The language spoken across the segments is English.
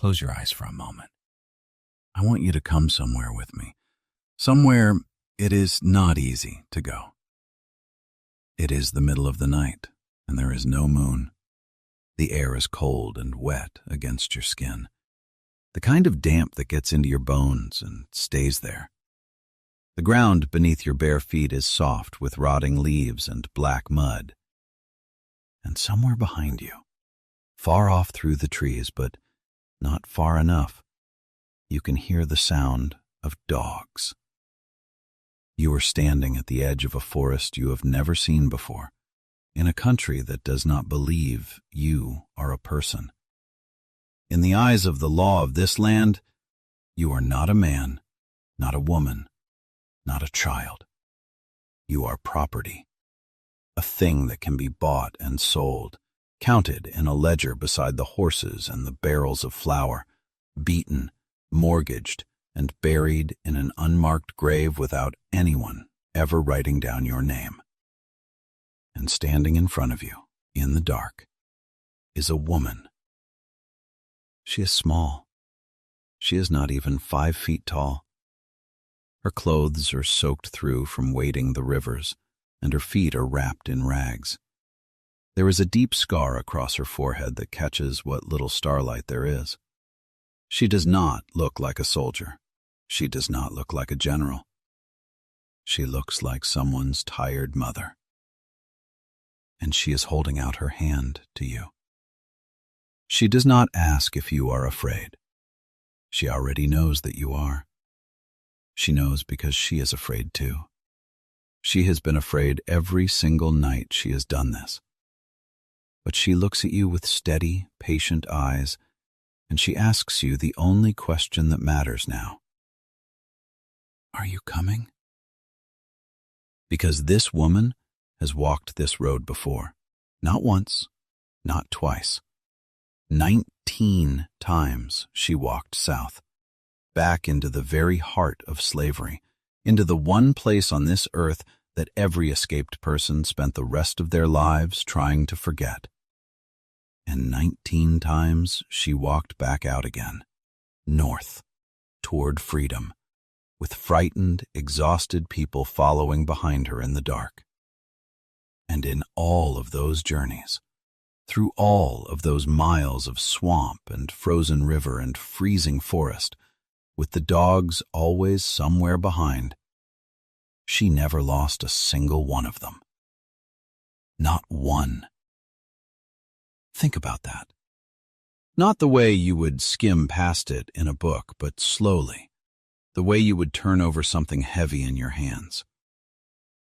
close your eyes for a moment. I want you to come somewhere with me. Somewhere it is not easy to go. It is the middle of the night, and there is no moon. The air is cold and wet against your skin, the kind of damp that gets into your bones and stays there. The ground beneath your bare feet is soft with rotting leaves and black mud. And somewhere behind you, far off through the trees, but not far enough, you can hear the sound of dogs. You are standing at the edge of a forest you have never seen before, in a country that does not believe you are a person. In the eyes of the law of this land, you are not a man, not a woman, not a child. You are property, a thing that can be bought and sold, counted in a ledger beside the horses and the barrels of flour, beaten, mortgaged, and buried in an unmarked grave without anyone ever writing down your name. And standing in front of you, in the dark, is a woman. She is small. She is not even 5 feet tall. Her clothes are soaked through from wading the rivers, and her feet are wrapped in rags. There is a deep scar across her forehead that catches what little starlight there is. She does not look like a soldier. She does not look like a general. She looks like someone's tired mother. And she is holding out her hand to you. She does not ask if you are afraid. She already knows that you are. She knows because she is afraid too. She has been afraid every single night she has done this. But she looks at you with steady, patient eyes, and she asks you the only question that matters now. Are you coming? Because this woman has walked this road before. Not once, not twice. 19 times she walked south, back into the very heart of slavery, into the one place on this earth that every escaped person spent the rest of their lives trying to forget. And 19 times she walked back out again, north, toward freedom, with frightened, exhausted people following behind her in the dark. And in all of those journeys, through all of those miles of swamp and frozen river and freezing forest, with the dogs always somewhere behind, she never lost a single one of them. Not one. Think about that. Not the way you would skim past it in a book, but slowly, the way you would turn over something heavy in your hands.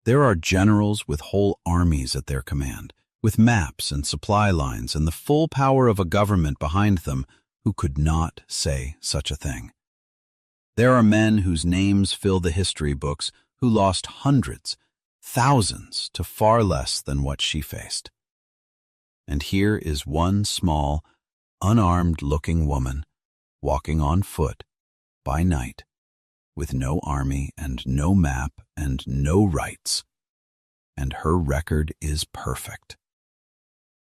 There are generals with whole armies at their command, with maps and supply lines and the full power of a government behind them, who could not say such a thing. There are men whose names fill the history books who lost hundreds, thousands to far less than what she faced. And here is one small, unarmed-looking woman walking on foot by night, with no army and no map and no rights. And her record is perfect.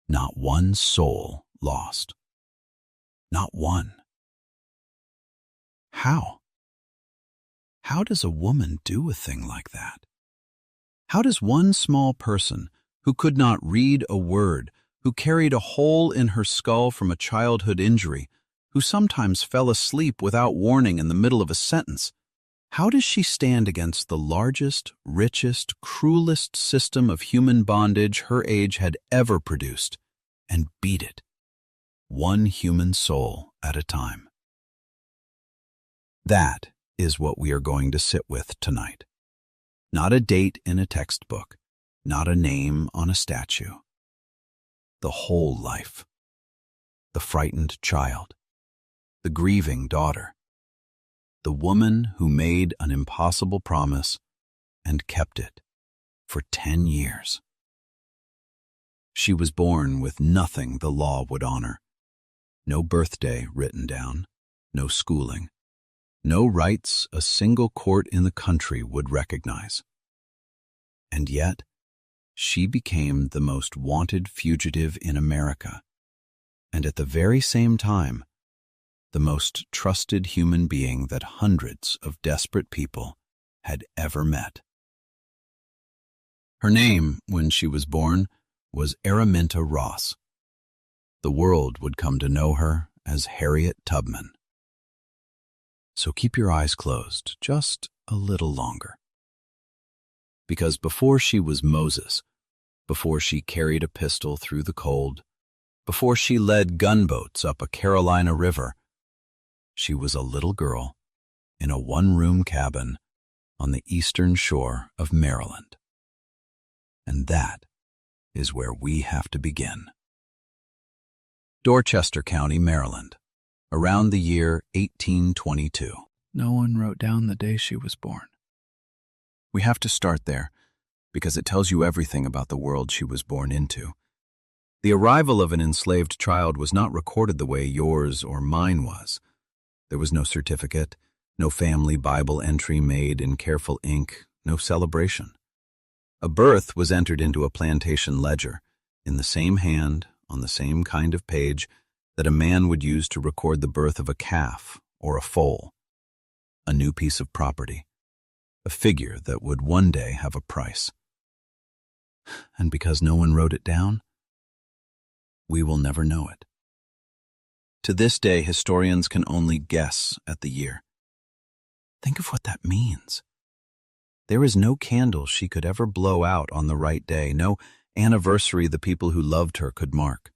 Not one soul lost. Not one. How? How does a woman do a thing like that? How does one small person who could not read a word, who carried a hole in her skull from a childhood injury, who sometimes fell asleep without warning in the middle of a sentence, how does she stand against the largest, richest, cruelest system of human bondage her age had ever produced, and beat it, one human soul at a time? That is what we are going to sit with tonight. Not a date in a textbook, not a name on a statue. The whole life. The frightened child. The grieving daughter. The woman who made an impossible promise and kept it for 10 years. She was born with nothing the law would honor. No birthday written down, no schooling, no rights a single court in the country would recognize. And yet, she became the most wanted fugitive in America, and at the very same time, the most trusted human being that hundreds of desperate people had ever met. Her name, when she was born, was Araminta Ross. The world would come to know her as Harriet Tubman. So keep your eyes closed just a little longer. Because before she was Moses, before she carried a pistol through the cold, before she led gunboats up a Carolina river, she was a little girl in a one-room cabin on the eastern shore of Maryland. And that is where we have to begin. Dorchester County, Maryland, around the year 1822. No one wrote down the day she was born. We have to start there, because it tells you everything about the world she was born into. The arrival of an enslaved child was not recorded the way yours or mine was. There was no certificate, no family Bible entry made in careful ink, no celebration. A birth was entered into a plantation ledger, in the same hand, on the same kind of page that a man would use to record the birth of a calf or a foal. A new piece of property, a figure that would one day have a price. And because no one wrote it down, we will never know it. To this day, historians can only guess at the year. Think of what that means. There is no candle she could ever blow out on the right day, no anniversary the people who loved her could mark.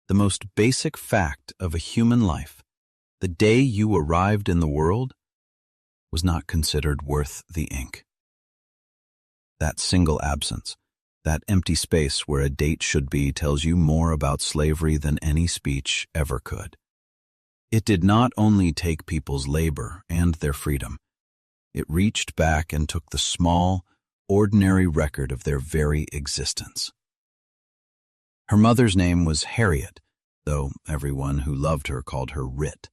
The most basic fact of a human life, the day you arrived in the world, was not considered worth the ink. That single absence, that empty space where a date should be, tells you more about slavery than any speech ever could. It did not only take people's labor and their freedom. It reached back and took the small, ordinary record of their very existence. Her mother's name was Harriet, though everyone who loved her called her Rit.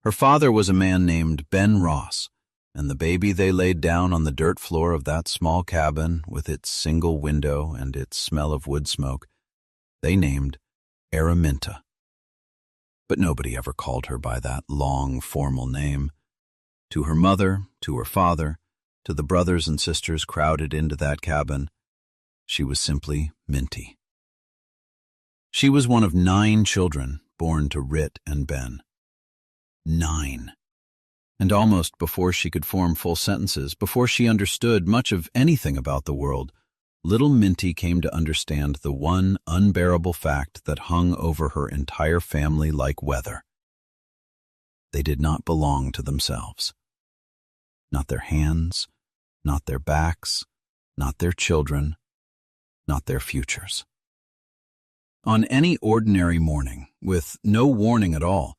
Her father was a man named Ben Ross, and the baby they laid down on the dirt floor of that small cabin with its single window and its smell of wood smoke, they named Araminta. But nobody ever called her by that long, formal name. To her mother, to her father, to the brothers and sisters crowded into that cabin, she was simply Minty. She was one of 9 children born to Rit and Ben. 9. And almost before she could form full sentences, before she understood much of anything about the world, little Minty came to understand the one unbearable fact that hung over her entire family like weather. They did not belong to themselves. Not their hands, not their backs, not their children, not their futures. On any ordinary morning, with no warning at all,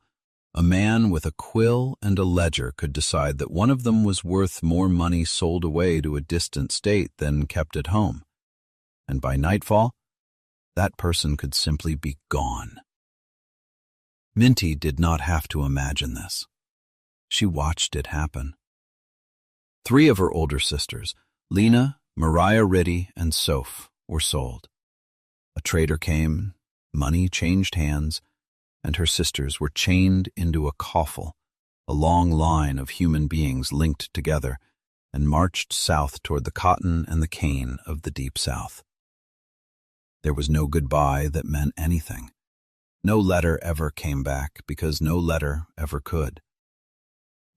a man with a quill and a ledger could decide that one of them was worth more money sold away to a distant state than kept at home. And by nightfall, that person could simply be gone. Minty did not have to imagine this. She watched it happen. 3 of her older sisters, Lena, Mariah Ritty, and Soph, were sold. A trader came, money changed hands, and her sisters were chained into a coffle, a long line of human beings linked together, and marched south toward the cotton and the cane of the Deep South. There was no goodbye that meant anything. No letter ever came back, because no letter ever could.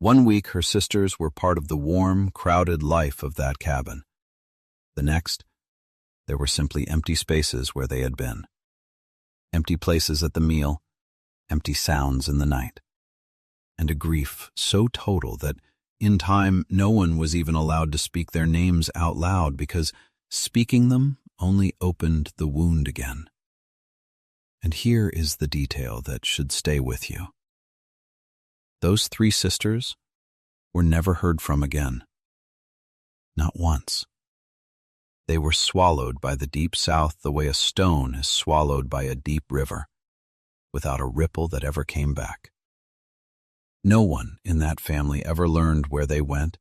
1 week her sisters were part of the warm, crowded life of that cabin. The next, there were simply empty spaces where they had been. Empty places at the meal, empty sounds in the night. And a grief so total that, in time, no one was even allowed to speak their names out loud, because speaking them only opened the wound again. And here is the detail that should stay with you. Those 3 sisters were never heard from again. Not once. They were swallowed by the Deep South the way a stone is swallowed by a deep river, without a ripple that ever came back. No one in that family ever learned where they went,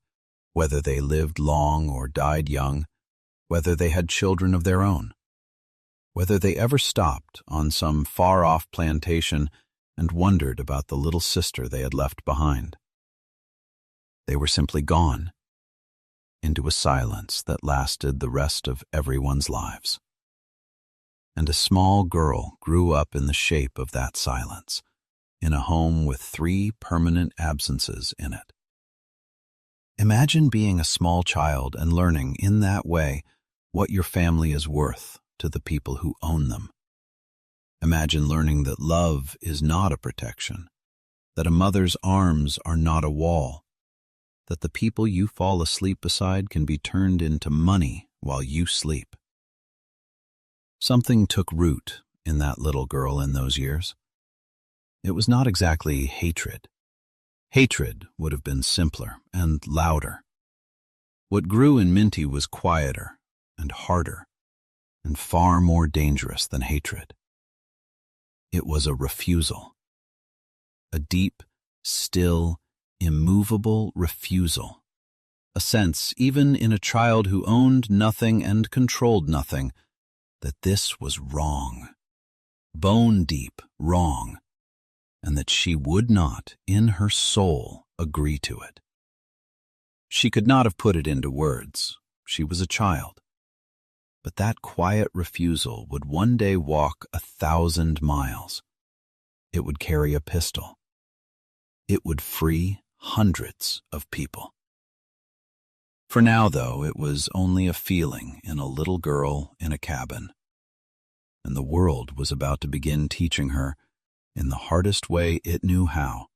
whether they lived long or died young, whether they had children of their own, whether they ever stopped on some far-off plantation and wondered about the little sister they had left behind. They were simply gone, into a silence that lasted the rest of everyone's lives. And a small girl grew up in the shape of that silence, in a home with 3 permanent absences in it. Imagine being a small child and learning in that way what your family is worth to the people who own them. Imagine learning that love is not a protection, that a mother's arms are not a wall, that the people you fall asleep beside can be turned into money while you sleep. Something took root in that little girl in those years. It was not exactly hatred. Hatred would have been simpler and louder. What grew in Minty was quieter and harder and far more dangerous than hatred. It was a refusal. A deep, still, immovable refusal. A sense, even in a child who owned nothing and controlled nothing, that this was wrong. Bone-deep wrong. And that she would not, in her soul, agree to it. She could not have put it into words. She was a child. But that quiet refusal would one day walk 1,000 miles. It would carry a pistol. It would free hundreds of people. For now, though, it was only a feeling in a little girl in a cabin. And the world was about to begin teaching her, in the hardest way it knew how,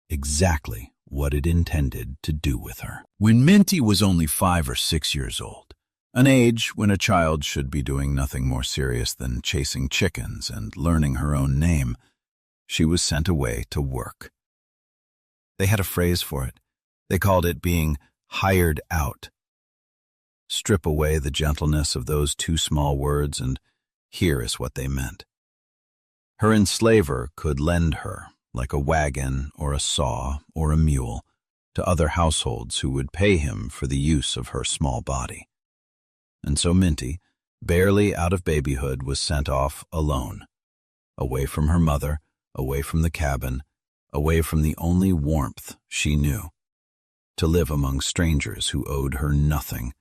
exactly what it intended to do with her. When Minty was only 5 or 6 years old, an age when a child should be doing nothing more serious than chasing chickens and learning her own name, she was sent away to work. They had a phrase for it. They called it being hired out. Strip away the gentleness of those 2 small words, and here is what they meant. Her enslaver could lend her, like a wagon or a saw or a mule, to other households who would pay him for the use of her small body. And so Minty, barely out of babyhood, was sent off alone, away from her mother, away from the cabin, away from the only warmth she knew, to live among strangers who owed her nothing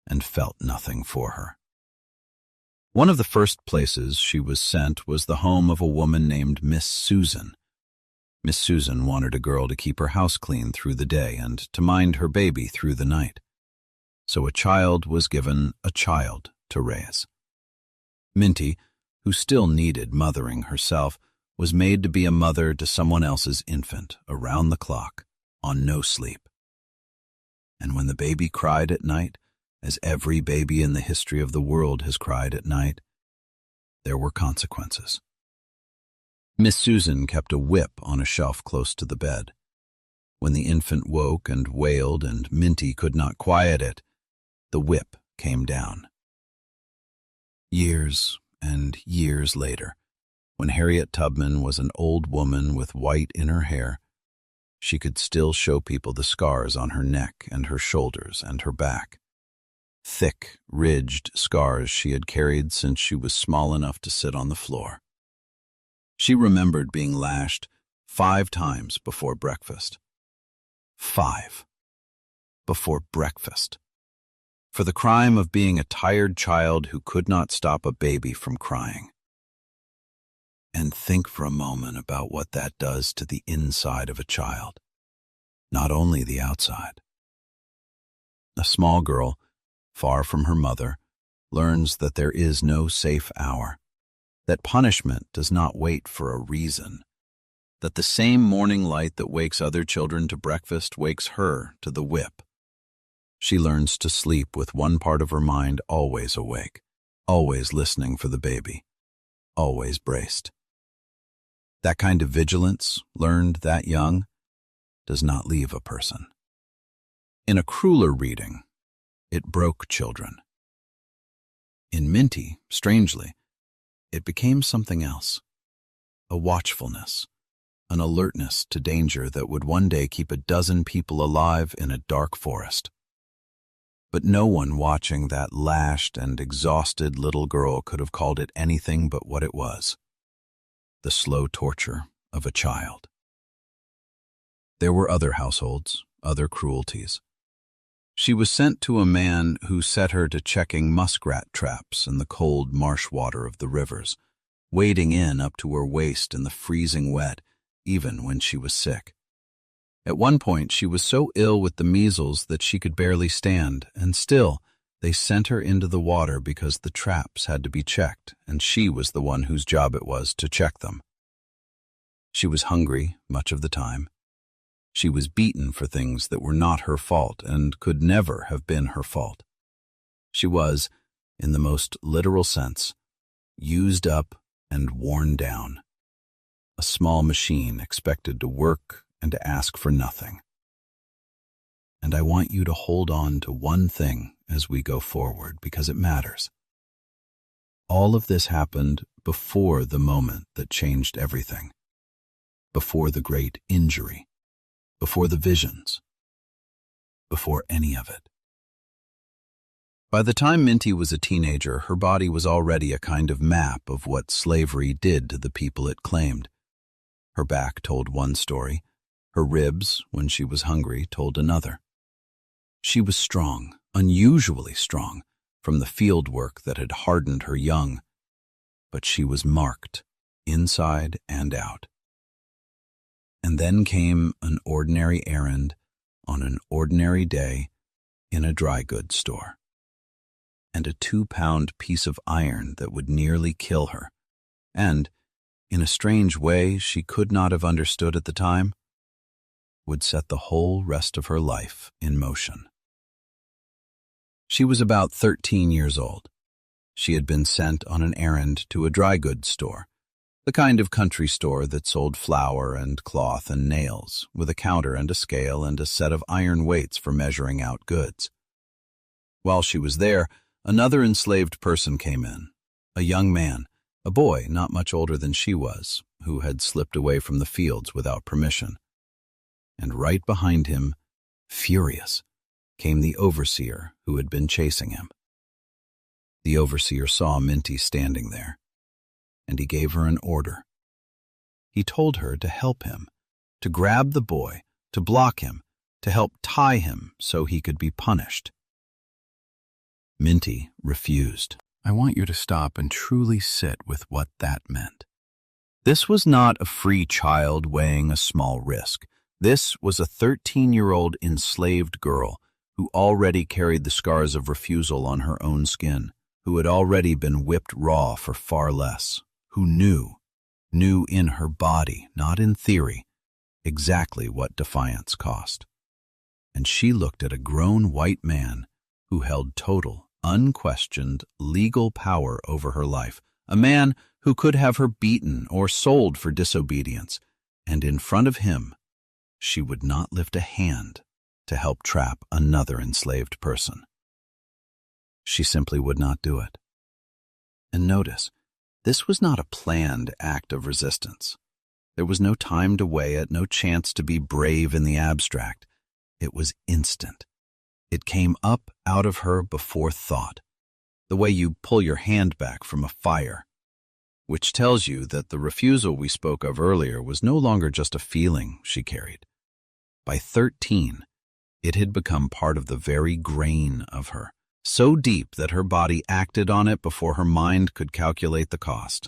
and felt nothing for her. One of the first places she was sent was the home of a woman named Miss Susan. Miss Susan wanted a girl to keep her house clean through the day and to mind her baby through the night. So a child was given a child to raise. Minty, who still needed mothering herself, was made to be a mother to someone else's infant around the clock, on no sleep. And when the baby cried at night, as every baby in the history of the world has cried at night, there were consequences. Miss Susan kept a whip on a shelf close to the bed. When the infant woke and wailed and Minty could not quiet it, the whip came down. Years and years later, when Harriet Tubman was an old woman with white in her hair, she could still show people the scars on her neck and her shoulders and her back. Thick, ridged scars she had carried since she was small enough to sit on the floor. She remembered being lashed 5 times before breakfast. 5. Before breakfast. For the crime of being a tired child who could not stop a baby from crying. And think for a moment about what that does to the inside of a child, not only the outside. A small girl, far from her mother, learns that there is no safe hour, that punishment does not wait for a reason, that the same morning light that wakes other children to breakfast wakes her to the whip. She learns to sleep with one part of her mind always awake, always listening for the baby, always braced. That kind of vigilance, learned that young, does not leave a person. In a crueler reading, it broke children. In Minty, strangely, it became something else, a watchfulness, an alertness to danger that would one day keep a dozen people alive in a dark forest. But no one watching that lashed and exhausted little girl could have called it anything but what it was, the slow torture of a child. There were other households, other cruelties. She was sent to a man who set her to checking muskrat traps in the cold marsh water of the rivers, wading in up to her waist in the freezing wet, even when she was sick. At one point, she was so ill with the measles that she could barely stand, and still, they sent her into the water because the traps had to be checked, and she was the one whose job it was to check them. She was hungry much of the time. She was beaten for things that were not her fault and could never have been her fault. She was, in the most literal sense, used up and worn down. A small machine expected to work and to ask for nothing. And I want you to hold on to one thing as we go forward because it matters. All of this happened before the moment that changed everything, before the great injury, before the visions, before any of it. By the time Minty was a teenager, her body was already a kind of map of what slavery did to the people it claimed. Her back told one story. Her ribs, when she was hungry, told another. She was strong, unusually strong, from the field work that had hardened her young, but she was marked, inside and out. And then came an ordinary errand on an ordinary day in a dry goods store, and a 2-pound piece of iron that would nearly kill her, and, in a strange way she could not have understood at the time, would set the whole rest of her life in motion. She was about 13 years old. She had been sent on an errand to a dry goods store, the kind of country store that sold flour and cloth and nails, with a counter and a scale and a set of iron weights for measuring out goods. While she was there, another enslaved person came in, a young man, a boy not much older than she was, who had slipped away from the fields without permission. And right behind him, furious, came the overseer who had been chasing him. The overseer saw Minty standing there, and he gave her an order. He told her to help him, to grab the boy, to block him, to help tie him so he could be punished. Minty refused. I want you to stop and truly sit with what that meant. This was not a free child weighing a small risk. This was a 13-year-old enslaved girl who already carried the scars of refusal on her own skin, who had already been whipped raw for far less, who knew in her body, not in theory, exactly what defiance cost. And she looked at a grown white man who held total, unquestioned, legal power over her life, a man who could have her beaten or sold for disobedience, and in front of him, she would not lift a hand to help trap another enslaved person. She simply would not do it. And notice, this was not a planned act of resistance. There was no time to weigh it, no chance to be brave in the abstract. It was instant. It came up out of her before thought, the way you pull your hand back from a fire, which tells you that the refusal we spoke of earlier was no longer just a feeling she carried. By 13, it had become part of the very grain of her, so deep that her body acted on it before her mind could calculate the cost.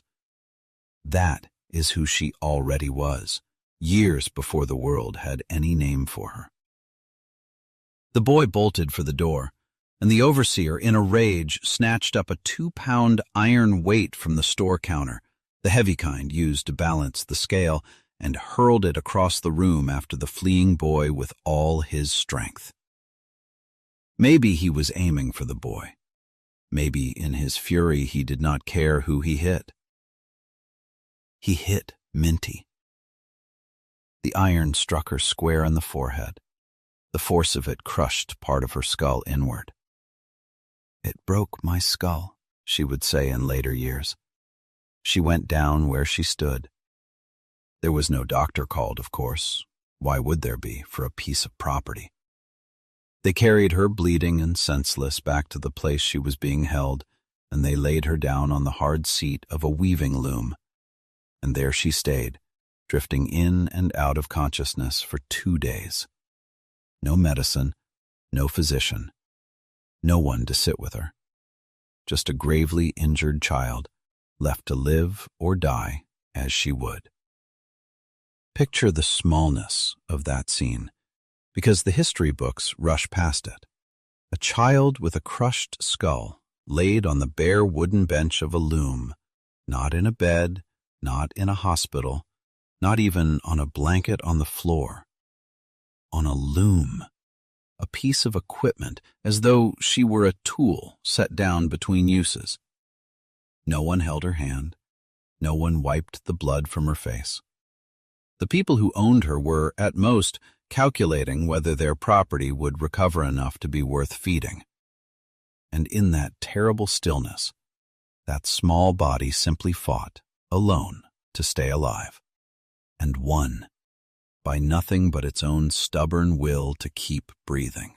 That is who she already was, years before the world had any name for her. The boy bolted for the door, and the overseer, in a rage, snatched up a 2-pound iron weight from the store counter, the heavy kind used to balance the scale, and hurled it across the room after the fleeing boy with all his strength. Maybe he was aiming for the boy. Maybe in his fury he did not care who he hit. He hit Minty. The iron struck her square in the forehead. The force of it crushed part of her skull inward. "It broke my skull," she would say in later years. She went down where she stood. There was no doctor called, of course. Why would there be for a piece of property? They carried her bleeding and senseless back to the place she was being held, and they laid her down on the hard seat of a weaving loom. And there she stayed, drifting in and out of consciousness for 2 days. No medicine, no physician, no one to sit with her. Just a gravely injured child, left to live or die as she would. Picture the smallness of that scene, because the history books rush past it. A child with a crushed skull laid on the bare wooden bench of a loom, not in a bed, not in a hospital, not even on a blanket on the floor. On a loom, a piece of equipment, as though she were a tool set down between uses. No one held her hand. No one wiped the blood from her face. The people who owned her were, at most, calculating whether their property would recover enough to be worth feeding. And in that terrible stillness, that small body simply fought, alone, to stay alive, and won, by nothing but its own stubborn will to keep breathing.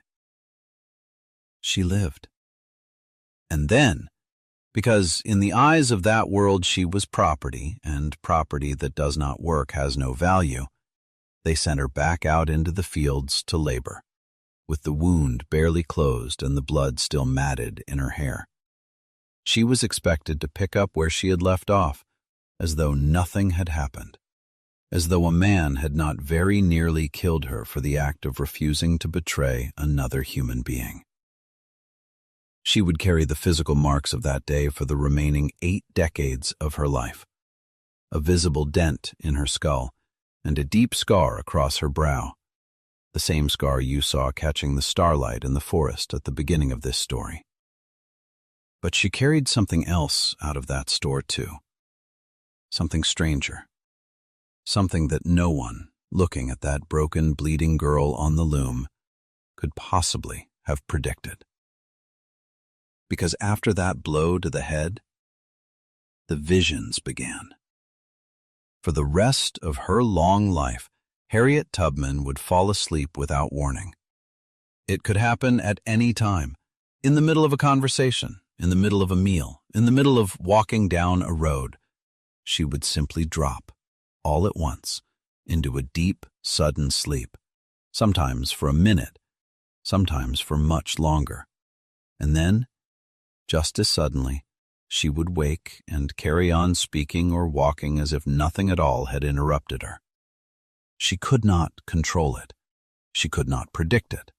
She lived. And then, because in the eyes of that world she was property, and property that does not work has no value, they sent her back out into the fields to labor, with the wound barely closed and the blood still matted in her hair. She was expected to pick up where she had left off, as though nothing had happened, as though a man had not very nearly killed her for the act of refusing to betray another human being. She would carry the physical marks of that day for the remaining 8 decades of her life, a visible dent in her skull and a deep scar across her brow, the same scar you saw catching the starlight in the forest at the beginning of this story. But she carried something else out of that store too, something stranger, something that no one, looking at that broken, bleeding girl on the loom, could possibly have predicted. Because after that blow to the head, the visions began. For the rest of her long life, Harriet Tubman would fall asleep without warning. It could happen at any time, in the middle of a conversation, in the middle of a meal, in the middle of walking down a road. She would simply drop, all at once, into a deep, sudden sleep, sometimes for a minute, sometimes for much longer. And then, just as suddenly, she would wake and carry on speaking or walking as if nothing at all had interrupted her. She could not control it. She could not predict it.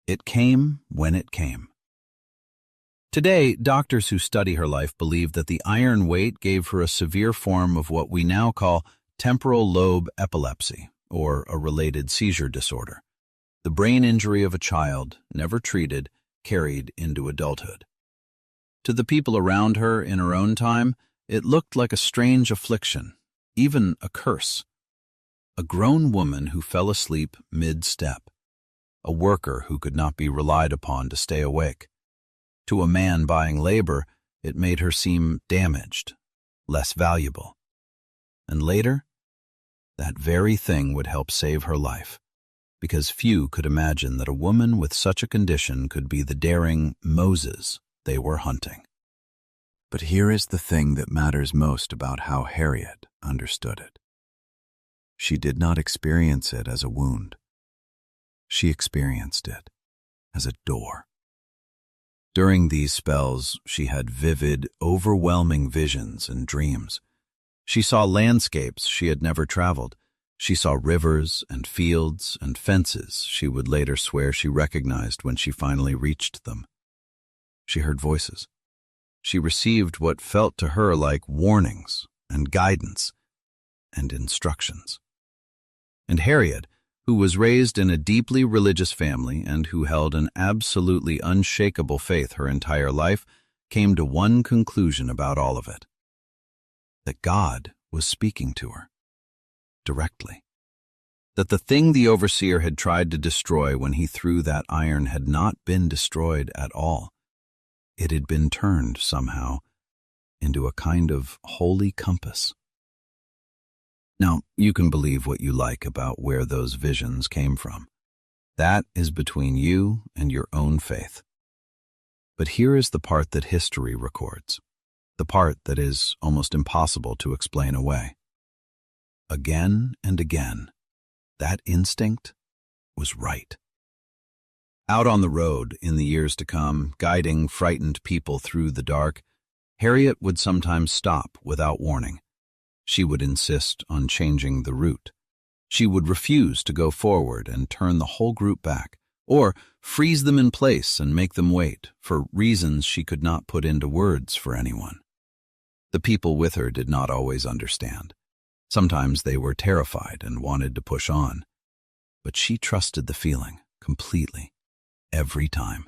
It came when it came. Today, doctors who study her life believe that the iron weight gave her a severe form of what we now call temporal lobe epilepsy, or a related seizure disorder, the brain injury of a child, never treated, carried into adulthood. To the people around her in her own time, it looked like a strange affliction, even a curse. A grown woman who fell asleep mid-step, a worker who could not be relied upon to stay awake. To a man buying labor, it made her seem damaged, less valuable. And later, that very thing would help save her life, because few could imagine that a woman with such a condition could be the daring Moses they were hunting. But here is the thing that matters most about how Harriet understood it. She did not experience it as a wound. She experienced it as a door. During these spells, she had vivid, overwhelming visions and dreams. She saw landscapes she had never traveled. She saw rivers and fields and fences she would later swear she recognized when she finally reached them. She heard voices. She received what felt to her like warnings and guidance and instructions. And Harriet, who was raised in a deeply religious family and who held an absolutely unshakable faith her entire life, came to one conclusion about all of it: that God was speaking to her, directly. That the thing the overseer had tried to destroy when he threw that iron had not been destroyed at all. It had been turned, somehow, into a kind of holy compass. Now, you can believe what you like about where those visions came from. That is between you and your own faith. But here is the part that history records, the part that is almost impossible to explain away. again and again. That instinct was right. Out on the road, in the years to come, guiding frightened people through the dark, Harriet would sometimes stop without warning. She would insist on changing the route. She would refuse to go forward and turn the whole group back, or freeze them in place and make them wait, for reasons she could not put into words for anyone. The people with her did not always understand. Sometimes they were terrified and wanted to push on. But she trusted the feeling completely, every time.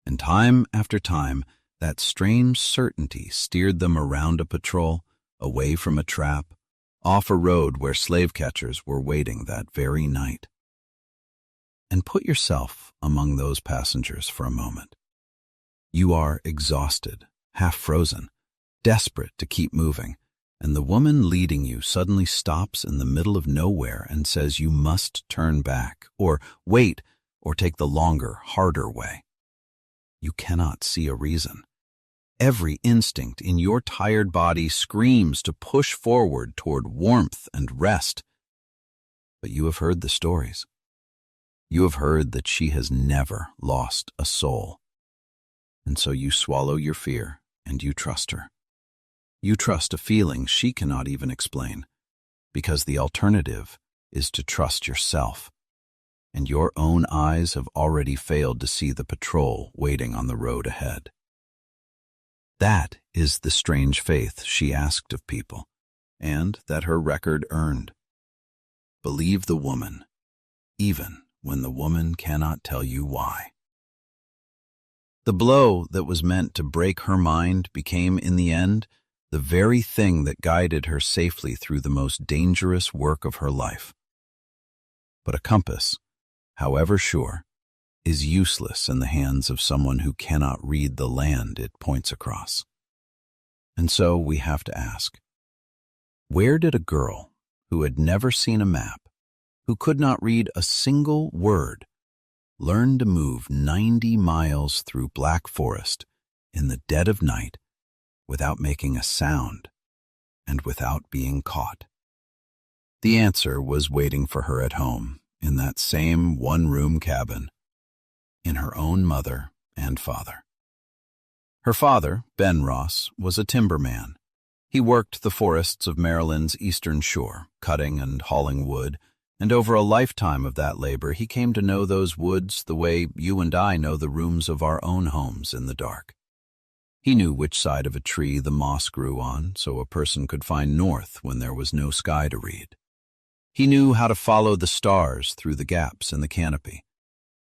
And time after time, that strange certainty steered them around a patrol, away from a trap, off a road where slave catchers were waiting that very night. And put yourself among those passengers for a moment. You are exhausted, half frozen, desperate to keep moving, and the woman leading you suddenly stops in the middle of nowhere and says you must turn back, or wait, or take the longer, harder way. You cannot see a reason. Every instinct in your tired body screams to push forward toward warmth and rest. But you have heard the stories. You have heard that she has never lost a soul. And so you swallow your fear and you trust her. You trust a feeling she cannot even explain, because the alternative is to trust yourself. And your own eyes have already failed to see the patrol waiting on the road ahead. That is the strange faith she asked of people, and that her record earned. Believe the woman, even when the woman cannot tell you why. The blow that was meant to break her mind became, in the end, the very thing that guided her safely through the most dangerous work of her life. But a compass, however sure, is useless in the hands of someone who cannot read the land it points across. And so we have to ask, where did a girl who had never seen a map, who could not read a single word, learn to move 90 miles through black forest in the dead of night without making a sound and without being caught? The answer was waiting for her at home, in that same one-room cabin, in her own mother and father. Her father, Ben Ross, was a timberman. He worked the forests of Maryland's eastern shore, cutting and hauling wood, and over a lifetime of that labor he came to know those woods the way you and I know the rooms of our own homes in the dark. He knew which side of a tree the moss grew on, so a person could find north when there was no sky to read. He knew how to follow the stars through the gaps in the canopy.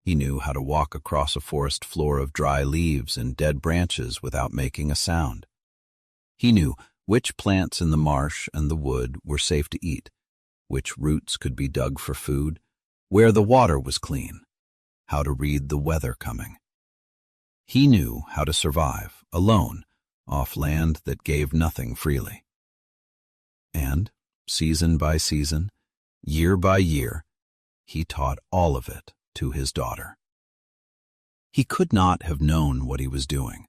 He knew how to walk across a forest floor of dry leaves and dead branches without making a sound. He knew which plants in the marsh and the wood were safe to eat, which roots could be dug for food, where the water was clean, how to read the weather coming. He knew how to survive, alone, off land that gave nothing freely. And, season by season, year by year, he taught all of it to his daughter. He could not have known what he was doing.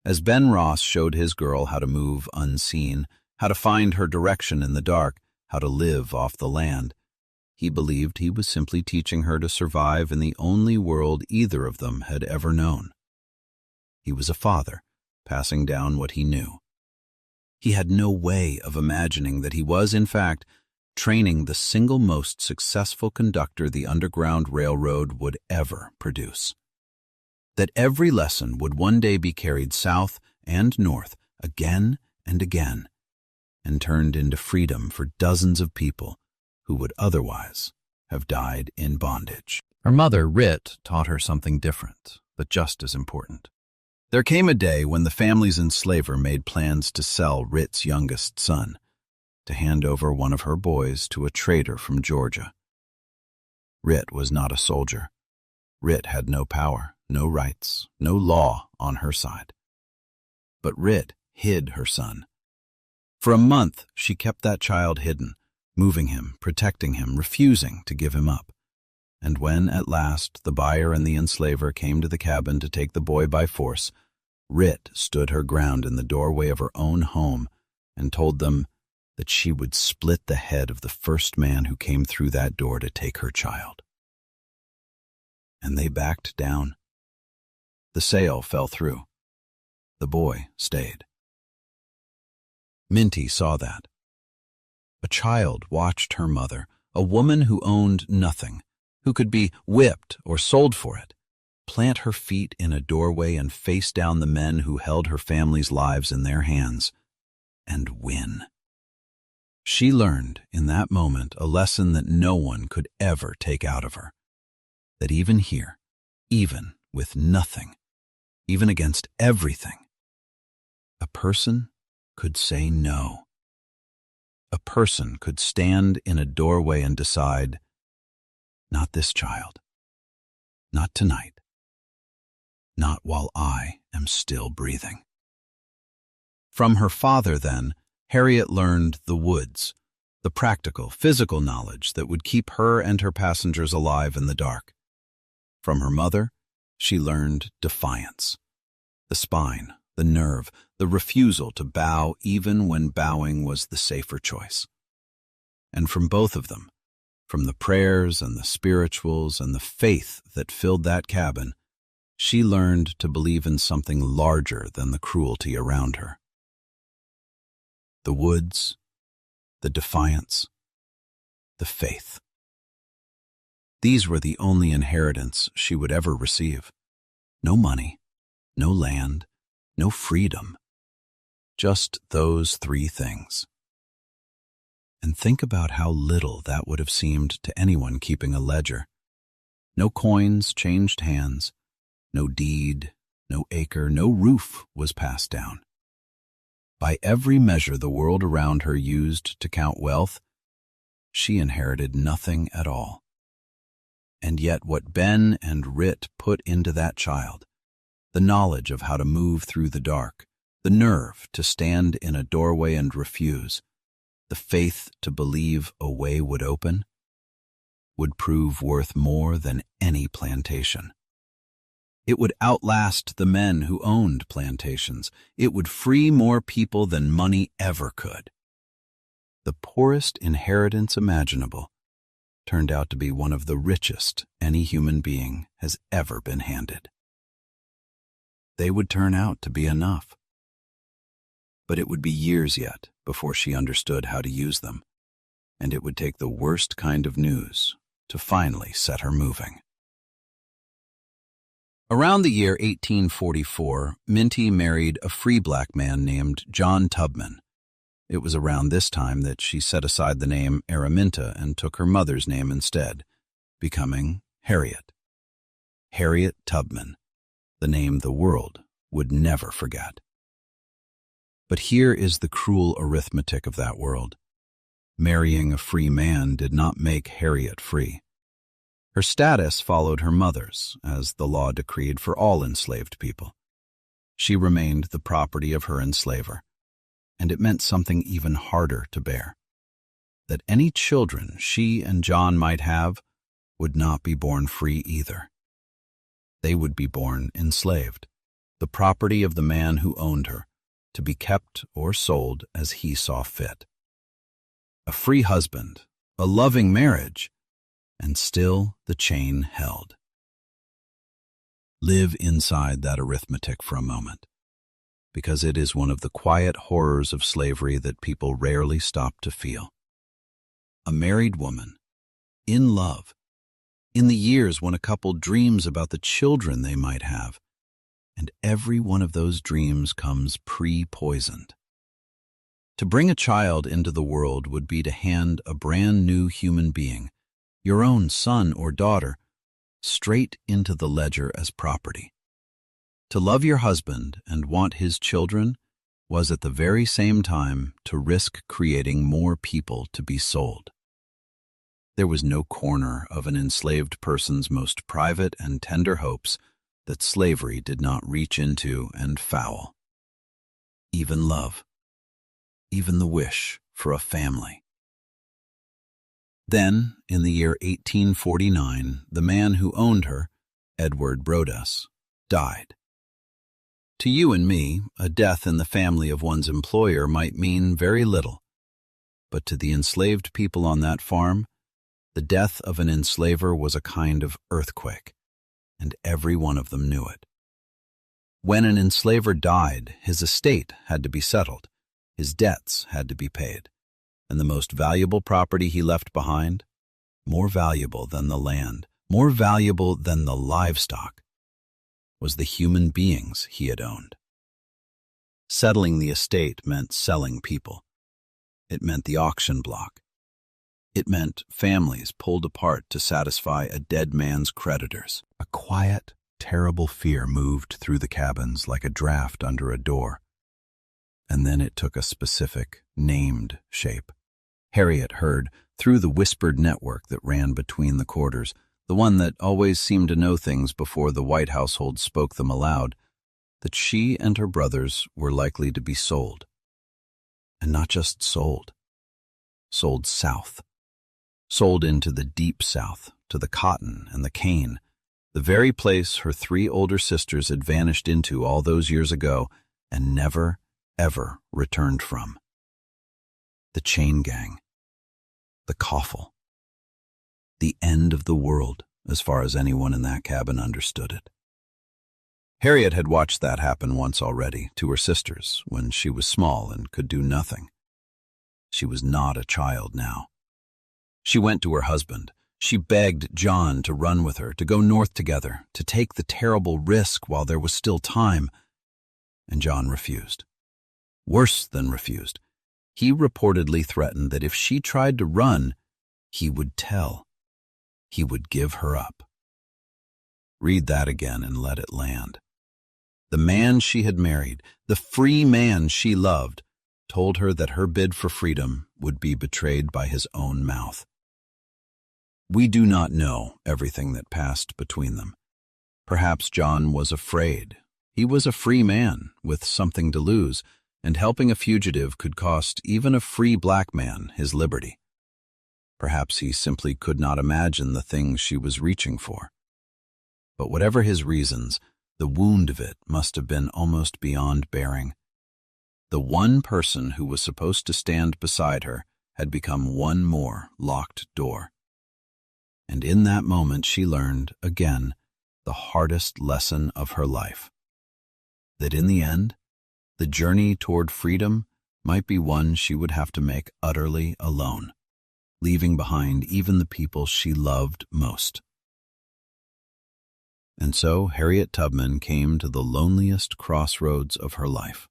As Ben Ross showed his girl how to move unseen, how to find her direction in the dark, how to live off the land, he believed he was simply teaching her to survive in the only world either of them had ever known. He was a father, passing down what he knew. He had no way of imagining that he was, in fact, training the single most successful conductor the Underground Railroad would ever produce. That every lesson would one day be carried south and north again and again, and turned into freedom for dozens of people who would otherwise have died in bondage. Her mother, Rit, taught her something different, but just as important. There came a day when the family's enslaver made plans to sell Rit's youngest son, to hand over one of her boys to a trader from Georgia. Rit was not a soldier. Rit had no power, no rights, no law on her side. But Rit hid her son. For a month, she kept that child hidden, moving him, protecting him, refusing to give him up. And when, at last, the buyer and the enslaver came to the cabin to take the boy by force, Rit stood her ground in the doorway of her own home and told them, that she would split the head of the first man who came through that door to take her child. And they backed down. The sale fell through. The boy stayed. Minty saw that. A child watched her mother, a woman who owned nothing, who could be whipped or sold for it, plant her feet in a doorway and face down the men who held her family's lives in their hands, and win. She learned in that moment a lesson that no one could ever take out of her, that even here, even with nothing, even against everything, a person could say no. A person could stand in a doorway and decide, not this child, not tonight, not while I am still breathing. From her father, then, Harriet learned the woods, the practical, physical knowledge that would keep her and her passengers alive in the dark. From her mother, she learned defiance, the spine, the nerve, the refusal to bow even when bowing was the safer choice. And from both of them, from the prayers and the spirituals and the faith that filled that cabin, she learned to believe in something larger than the cruelty around her. The woods, the defiance, the faith. These were the only inheritance she would ever receive. No money, no land, no freedom. Just those three things. And think about how little that would have seemed to anyone keeping a ledger. No coins changed hands, no deed, no acre, no roof was passed down. By every measure the world around her used to count wealth, she inherited nothing at all. And yet what Ben and Rit put into that child, the knowledge of how to move through the dark, the nerve to stand in a doorway and refuse, the faith to believe a way would open, would prove worth more than any plantation. It would outlast the men who owned plantations. It would free more people than money ever could. The poorest inheritance imaginable turned out to be one of the richest any human being has ever been handed. They would turn out to be enough. But it would be years yet before she understood how to use them, and it would take the worst kind of news to finally set her moving. Around the year 1844, Minty married a free black man named John Tubman. It was around this time that she set aside the name Araminta and took her mother's name instead, becoming Harriet. Harriet Tubman, the name the world would never forget. But here is the cruel arithmetic of that world. Marrying a free man did not make Harriet free. Her status followed her mother's, as the law decreed for all enslaved people. She remained the property of her enslaver, and it meant something even harder to bear, that any children she and John might have would not be born free either. They would be born enslaved, the property of the man who owned her, to be kept or sold as he saw fit. A free husband, a loving marriage, and still the chain held. Live inside that arithmetic for a moment, because it is one of the quiet horrors of slavery that people rarely stop to feel. A married woman, in love, in the years when a couple dreams about the children they might have, and every one of those dreams comes pre-poisoned. To bring a child into the world would be to hand a brand new human being, your own son or daughter, straight into the ledger as property. To love your husband and want his children was at the very same time to risk creating more people to be sold. There was no corner of an enslaved person's most private and tender hopes that slavery did not reach into and foul. Even love, even the wish for a family. Then, in the year 1849, the man who owned her, Edward Brodas, died. To you and me, a death in the family of one's employer might mean very little. but to the enslaved people on that farm, the death of an enslaver was a kind of earthquake, and every one of them knew it. When an enslaver died, his estate had to be settled, his debts had to be paid, and the most valuable property he left behind, more valuable than the land, more valuable than the livestock, was the human beings he had owned. Settling the estate meant selling people. It meant the auction block. It meant families pulled apart to satisfy a dead man's creditors. A quiet, terrible fear moved through the cabins like a draft under a door. And then it took a specific, named shape. Harriet heard, through the whispered network that ran between the quarters, the one that always seemed to know things before the white household spoke them aloud, that she and her brothers were likely to be sold. And not just sold. Sold south. Sold into the deep south, to the cotton and the cane, the very place her 3 older sisters had vanished into all those years ago and never, ever returned from. The chain gang. The coffle. The end of the world, as far as anyone in that cabin understood it. Harriet had watched that happen once already, to her sisters, when she was small and could do nothing. She was not a child now. She went to her husband. She begged John to run with her, to go north together, to take the terrible risk while there was still time. And John refused. Worse than refused. He reportedly threatened that if she tried to run, he would tell. He would give her up. Read that again and let it land. The man she had married, the free man she loved, told her that her bid for freedom would be betrayed by his own mouth. We do not know everything that passed between them. Perhaps John was afraid. He was a free man with something to lose, and helping a fugitive could cost even a free black man his liberty. Perhaps he simply could not imagine the things she was reaching for. But whatever his reasons, the wound of it must have been almost beyond bearing. The one person who was supposed to stand beside her had become one more locked door. And in that moment she learned, again, the hardest lesson of her life. That in the end, the journey toward freedom might be one she would have to make utterly alone, leaving behind even the people she loved most. And so Harriet Tubman came to the loneliest crossroads of her life.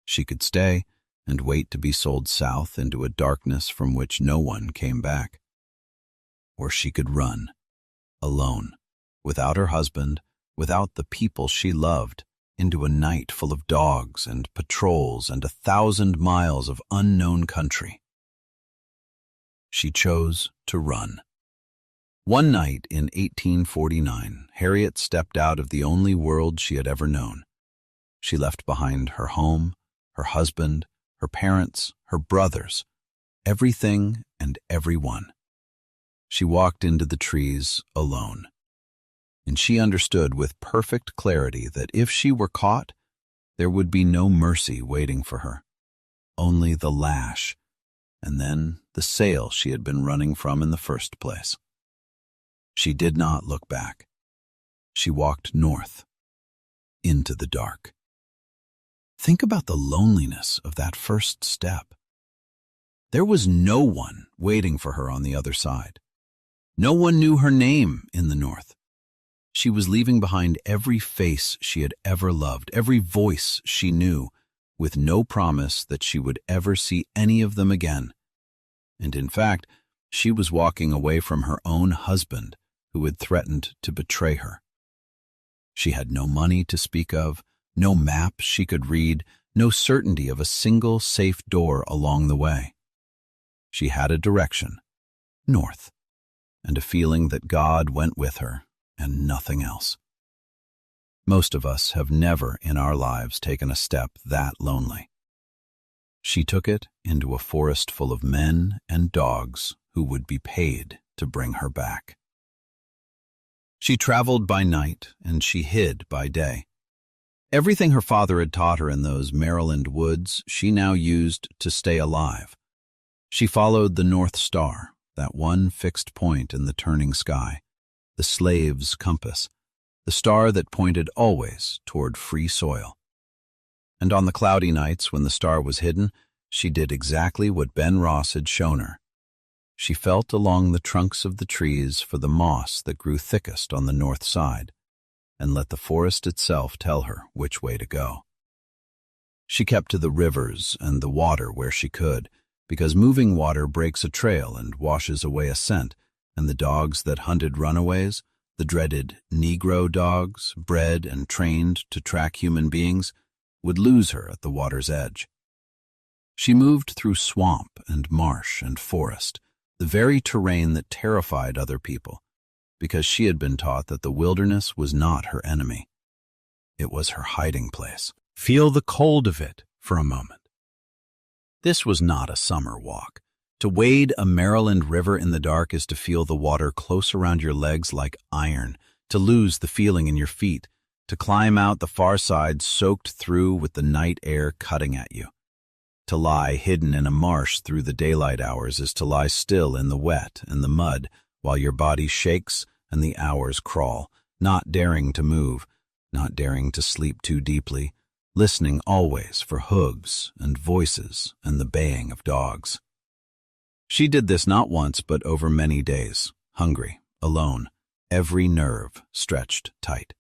She could stay and wait to be sold south into a darkness from which no one came back. Or she could run, alone, without her husband, without the people she loved, into a night full of dogs and patrols and 1,000 miles of unknown country. She chose to run. One night in 1849, Harriet stepped out of the only world she had ever known. She left behind her home, her husband, her parents, her brothers, everything and everyone. She walked into the trees alone, and she understood with perfect clarity that if she were caught, there would be no mercy waiting for her, only the lash, and then the sail she had been running from in the first place. She did not look back. She walked north, into the dark. Think about the loneliness of that first step. There was no one waiting for her on the other side. No one knew her name in the north. She was leaving behind every face she had ever loved, every voice she knew, with no promise that she would ever see any of them again. And in fact, she was walking away from her own husband, who had threatened to betray her. She had no money to speak of, no map she could read, no certainty of a single safe door along the way. She had a direction, north, and a feeling that God went with her and nothing else. Most of us have never in our lives taken a step that lonely. She took it into a forest full of men and dogs who would be paid to bring her back. She traveled by night and she hid by day. Everything her father had taught her in those Maryland woods she now used to stay alive. She followed the North Star, that one fixed point in the turning sky, the slave's compass, the star that pointed always toward free soil. And on the cloudy nights when the star was hidden, she did exactly what Ben Ross had shown her. She felt along the trunks of the trees for the moss that grew thickest on the north side, and let the forest itself tell her which way to go. She kept to the rivers and the water where she could, because moving water breaks a trail and washes away a scent, and the dogs that hunted runaways, the dreaded Negro dogs, bred and trained to track human beings, would lose her at the water's edge. She moved through swamp and marsh and forest, the very terrain that terrified other people, because she had been taught that the wilderness was not her enemy. It was her hiding place. Feel the cold of it for a moment. This was not a summer walk. To wade a Maryland river in the dark is to feel the water close around your legs like iron, to lose the feeling in your feet, to climb out the far side soaked through with the night air cutting at you. To lie hidden in a marsh through the daylight hours is to lie still in the wet and the mud while your body shakes and the hours crawl, not daring to move, not daring to sleep too deeply, listening always for hooves and voices and the baying of dogs. She did this not once but over many days, hungry, alone, every nerve stretched tight.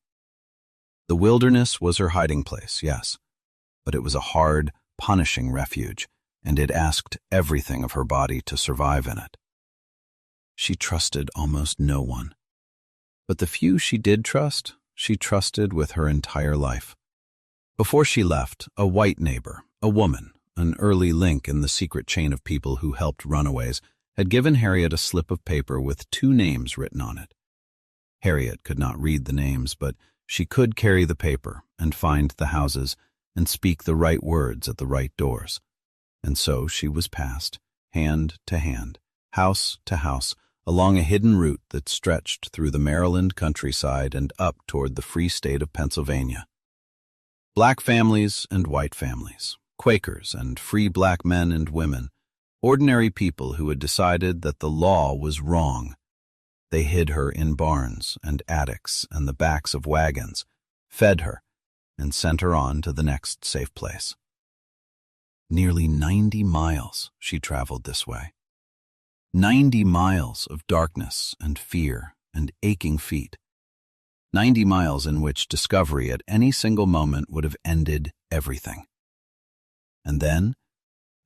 The wilderness was her hiding place, yes, but it was a hard, punishing refuge, and it asked everything of her body to survive in it. She trusted almost no one. But the few she did trust, she trusted with her entire life. Before she left, a white neighbor, a woman, an early link in the secret chain of people who helped runaways, had given Harriet a slip of paper with 2 names written on it. Harriet could not read the names, but she could carry the paper and find the houses and speak the right words at the right doors. And so she was passed, hand to hand, house to house, along a hidden route that stretched through the Maryland countryside and up toward the free state of Pennsylvania. Black families and white families, Quakers and free black men and women, ordinary people who had decided that the law was wrong. They hid her in barns and attics and the backs of wagons, fed her, and sent her on to the next safe place. Nearly 90 miles she traveled this way. 90 miles of darkness and fear and aching feet. 90 miles in which discovery at any single moment would have ended everything. And then,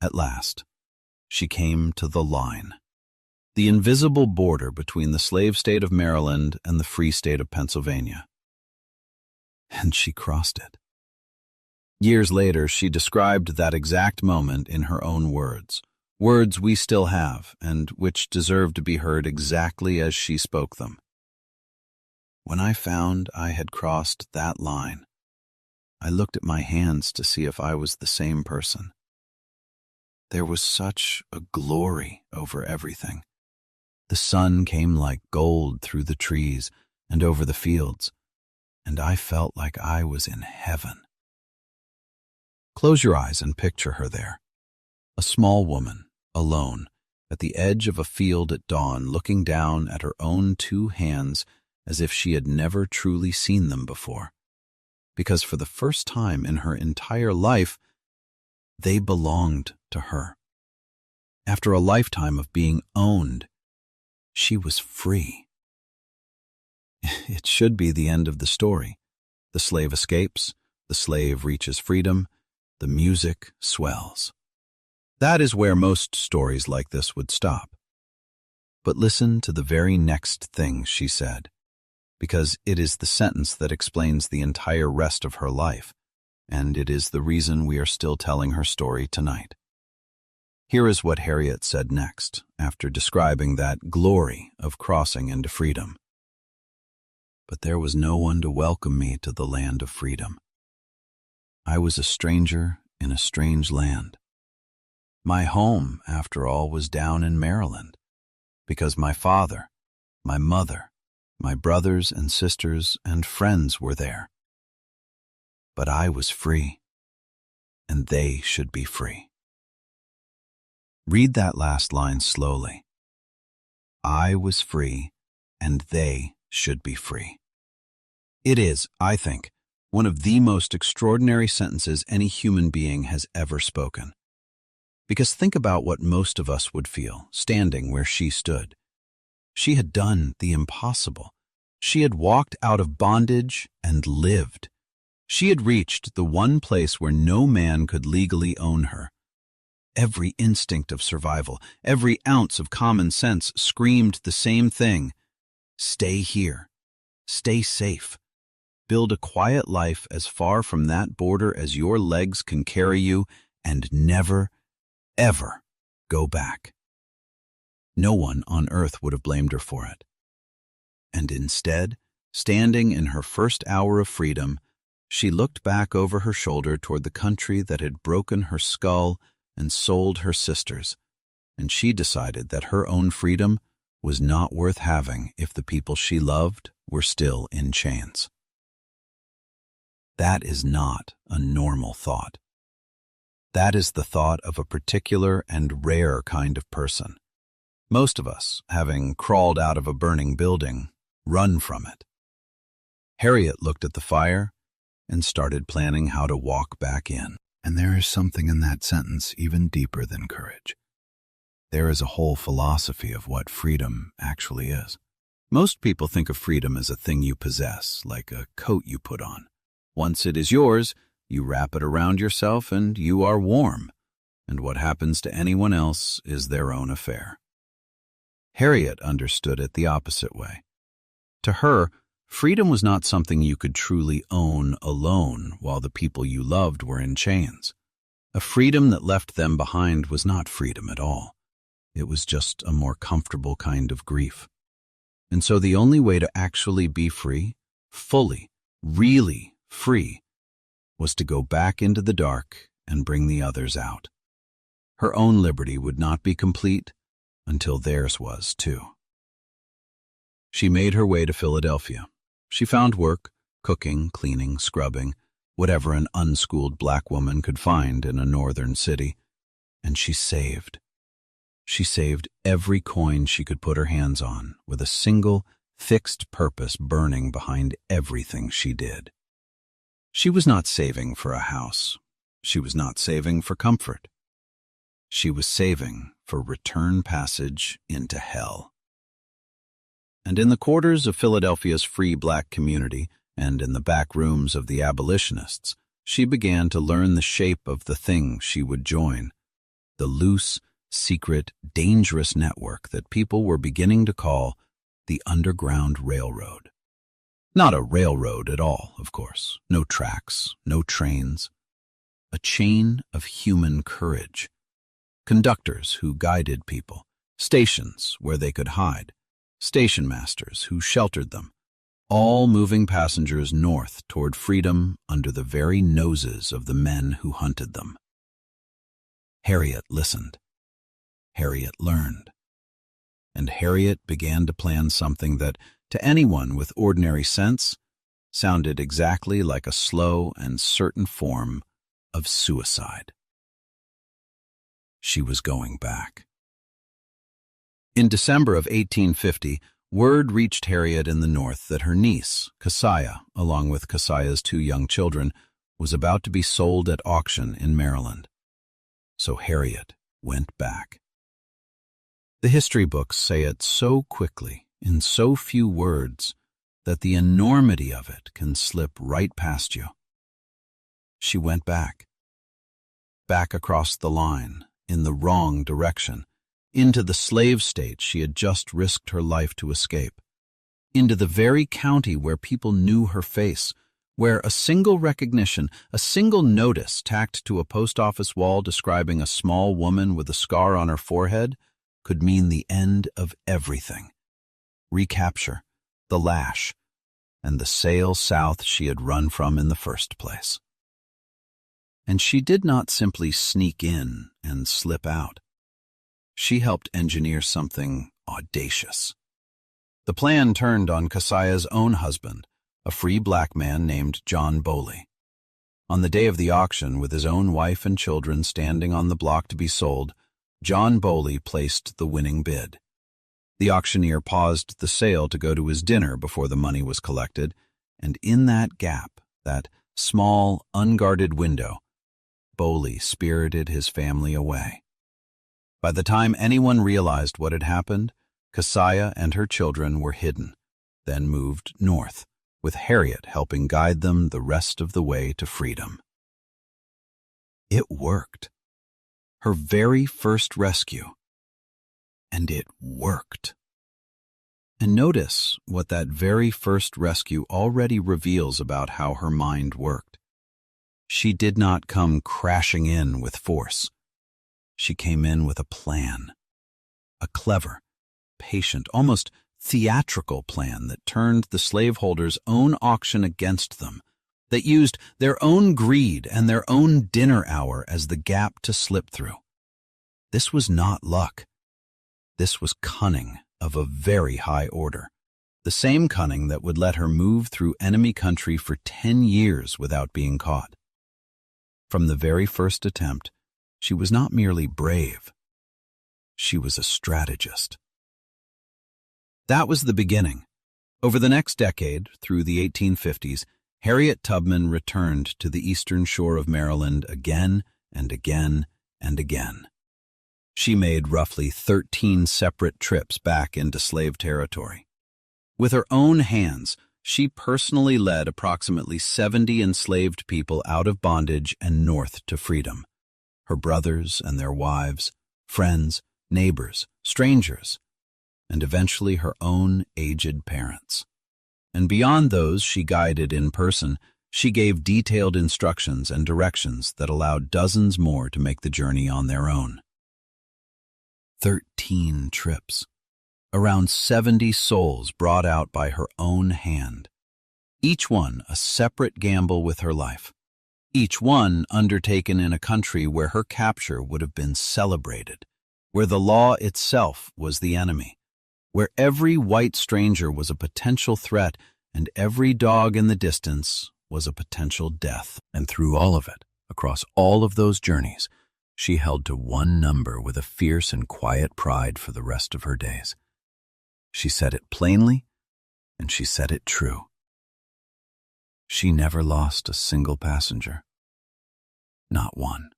at last, she came to the line, the invisible border between the slave state of Maryland and the free state of Pennsylvania. And she crossed it. Years later, she described that exact moment in her own words, words we still have and which deserve to be heard exactly as she spoke them. When I found I had crossed that line, I looked at my hands to see if I was the same person. There was such a glory over everything. The sun came like gold through the trees and over the fields, and I felt like I was in heaven. Close your eyes and picture her there, a small woman, alone, at the edge of a field at dawn, looking down at her own 2 hands as if she had never truly seen them before, because for the first time in her entire life, they belonged to her. After a lifetime of being owned, she was free. It should be the end of the story. The slave escapes, the slave reaches freedom, the music swells. That is where most stories like this would stop. But listen to the very next thing she said, because it is the sentence that explains the entire rest of her life, and it is the reason we are still telling her story tonight. Here is what Harriet said next, after describing that glory of crossing into freedom. But there was no one to welcome me to the land of freedom. I was a stranger in a strange land. My home, after all, was down in Maryland, because my father, my mother, my brothers and sisters and friends were there. But I was free, and they should be free. Read that last line slowly. I was free, and they should be free. It is, I think, one of the most extraordinary sentences any human being has ever spoken. Because think about what most of us would feel, standing where she stood. She had done the impossible. She had walked out of bondage and lived. She had reached the one place where no man could legally own her. Every instinct of survival, every ounce of common sense screamed the same thing. Stay here. Stay safe. Build a quiet life as far from that border as your legs can carry you, and never, ever go back. No one on earth would have blamed her for it. And instead, standing in her first hour of freedom, she looked back over her shoulder toward the country that had broken her skull and sold her sisters, and she decided that her own freedom was not worth having if the people she loved were still in chains. That is not a normal thought. That is the thought of a particular and rare kind of person. Most of us, having crawled out of a burning building, run from it. Harriet looked at the fire and started planning how to walk back in. And there is something in that sentence even deeper than courage. There is a whole philosophy of what freedom actually is. Most people think of freedom as a thing you possess, like a coat you put on. Once it is yours, you wrap it around yourself and you are warm, and what happens to anyone else is their own affair. Harriet understood it the opposite way. To her, freedom was not something you could truly own alone while the people you loved were in chains. A freedom that left them behind was not freedom at all. It was just a more comfortable kind of grief. And so the only way to actually be free, fully, really free, was to go back into the dark and bring the others out. Her own liberty would not be complete until theirs was too. She made her way to Philadelphia. She found work, cooking, cleaning, scrubbing, whatever an unschooled black woman could find in a northern city, and she saved. She saved every coin she could put her hands on, with a single, fixed purpose burning behind everything she did. She was not saving for a house. She was not saving for comfort. She was saving for return passage into hell. And in the quarters of Philadelphia's free black community, and in the back rooms of the abolitionists, she began to learn the shape of the thing she would join, the loose, secret, dangerous network that people were beginning to call the Underground Railroad. Not a railroad at all, of course. No tracks, no trains. A chain of human courage. Conductors who guided people, stations where they could hide, station masters who sheltered them, all moving passengers north toward freedom under the very noses of the men who hunted them. Harriet listened. Harriet learned. And Harriet began to plan something that, to anyone with ordinary sense, sounded exactly like a slow and certain form of suicide. She was going back. In December of 1850, word reached Harriet in the North that her niece, Keziah, along with Keziah's 2 young children, was about to be sold at auction in Maryland. So Harriet went back. The history books say it so quickly, in so few words, that the enormity of it can slip right past you. She went back. Back across the line, in the wrong direction, into the slave state she had just risked her life to escape, into the very county where people knew her face, where a single recognition, a single notice tacked to a post office wall describing a small woman with a scar on her forehead could mean the end of everything. Recapture, the lash, and the sail south she had run from in the first place. And she did not simply sneak in and slip out. She helped engineer something audacious. The plan turned on Keziah's own husband, a free black man named John Bowley. On the day of the auction, with his own wife and children standing on the block to be sold, John Bowley placed the winning bid. The auctioneer paused the sale to go to his dinner before the money was collected, and in that gap, that small, unguarded window, Bowley spirited his family away. By the time anyone realized what had happened, Keziah and her children were hidden, then moved north, with Harriet helping guide them the rest of the way to freedom. It worked. Her very first rescue. And it worked. And notice what that very first rescue already reveals about how her mind worked. She did not come crashing in with force. She came in with a plan. A clever, patient, almost theatrical plan that turned the slaveholders' own auction against them, that used their own greed and their own dinner hour as the gap to slip through. This was not luck. This was cunning of a very high order, the same cunning that would let her move through enemy country for 10 years without being caught. From the very first attempt, she was not merely brave. She was a strategist. That was the beginning. Over the next decade, through the 1850s, Harriet Tubman returned to the eastern shore of Maryland again and again and again. She made roughly 13 separate trips back into slave territory. With her own hands, she personally led approximately 70 enslaved people out of bondage and north to freedom. Her brothers and their wives, friends, neighbors, strangers, and eventually her own aged parents. And beyond those she guided in person, she gave detailed instructions and directions that allowed dozens more to make the journey on their own. 13 trips. Around 70 souls brought out by her own hand. Each one a separate gamble with her life. Each one undertaken in a country where her capture would have been celebrated, where the law itself was the enemy, where every white stranger was a potential threat and every dog in the distance was a potential death. And through all of it, across all of those journeys, she held to one number with a fierce and quiet pride for the rest of her days. She said it plainly, and she said it true. She never lost a single passenger. Not one.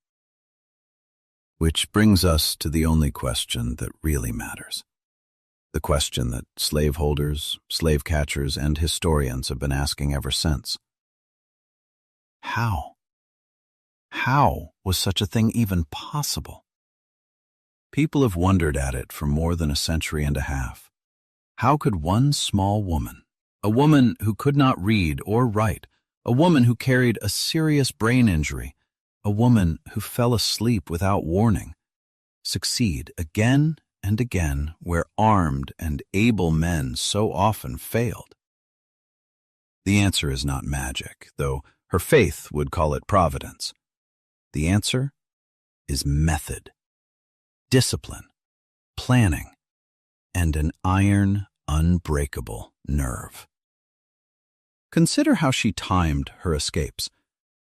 Which brings us to the only question that really matters. The question that slaveholders, slave catchers, and historians have been asking ever since. How? How was such a thing even possible? People have wondered at it for more than a century and a half. How could one small woman, a woman who could not read or write, a woman who carried a serious brain injury, a woman who fell asleep without warning, succeed again and again where armed and able men so often failed? The answer is not magic, though her faith would call it providence. The answer is method, discipline, planning, and an iron, unbreakable nerve. Consider how she timed her escapes.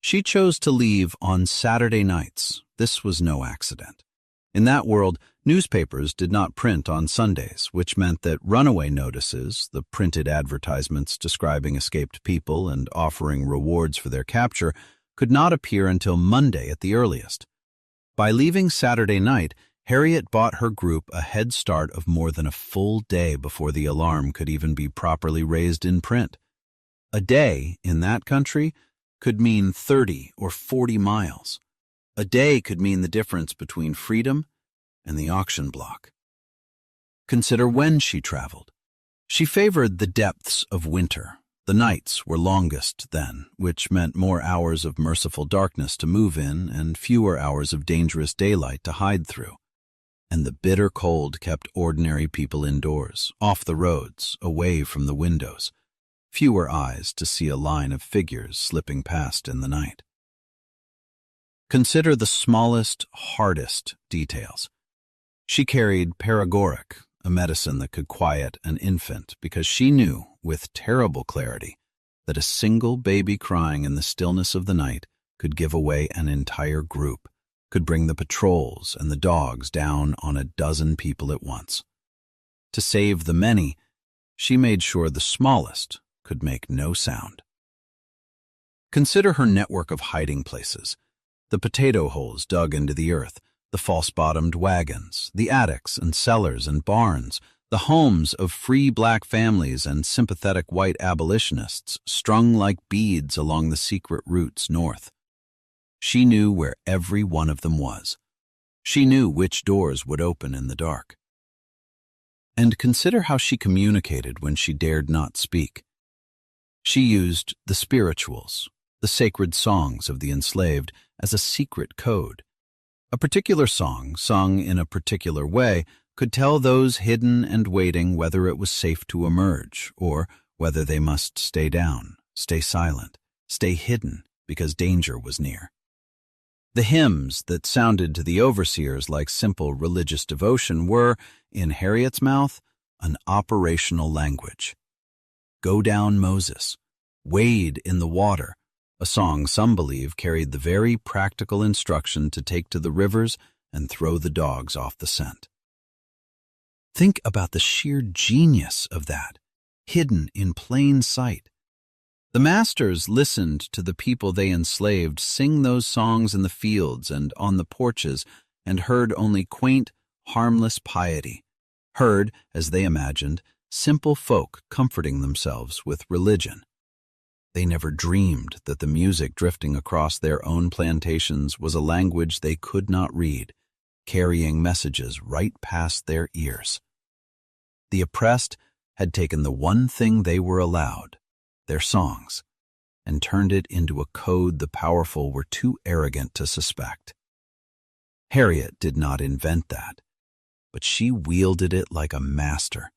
She chose to leave on Saturday nights. This was no accident. In that world, newspapers did not print on Sundays, which meant that runaway notices, the printed advertisements describing escaped people and offering rewards for their capture, could not appear until Monday at the earliest. By leaving Saturday night, Harriet bought her group a head start of more than a full day before the alarm could even be properly raised in print. A day, in that country, could mean 30 or 40 miles. A day could mean the difference between freedom and the auction block. Consider when she traveled. She favored the depths of winter. The nights were longest then, which meant more hours of merciful darkness to move in and fewer hours of dangerous daylight to hide through. And the bitter cold kept ordinary people indoors, off the roads, away from the windows. Fewer eyes to see a line of figures slipping past in the night. Consider the smallest, hardest details. She carried paregoric, a medicine that could quiet an infant, because she knew, with terrible clarity, that a single baby crying in the stillness of the night could give away an entire group, could bring the patrols and the dogs down on a dozen people at once. To save the many, she made sure the smallest could make no sound. Consider her network of hiding places: the potato holes dug into the earth, the false-bottomed wagons, the attics and cellars and barns, the homes of free black families and sympathetic white abolitionists strung like beads along the secret routes north. She knew where every one of them was. She knew which doors would open in the dark. And consider how she communicated when she dared not speak. She used the spirituals, the sacred songs of the enslaved, as a secret code. A particular song, sung in a particular way, could tell those hidden and waiting whether it was safe to emerge, or whether they must stay down, stay silent, stay hidden because danger was near. The hymns that sounded to the overseers like simple religious devotion were, in Harriet's mouth, an operational language. Go down, Moses. Wade in the water, a song some believe carried the very practical instruction to take to the rivers and throw the dogs off the scent. Think about the sheer genius of that, hidden in plain sight. The masters listened to the people they enslaved sing those songs in the fields and on the porches, and heard only quaint, harmless piety, heard, as they imagined, simple folk comforting themselves with religion. They never dreamed that the music drifting across their own plantations was a language they could not read, carrying messages right past their ears. The oppressed had taken the one thing they were allowed, their songs, and turned it into a code the powerful were too arrogant to suspect. Harriet did not invent that, but she wielded it like a master,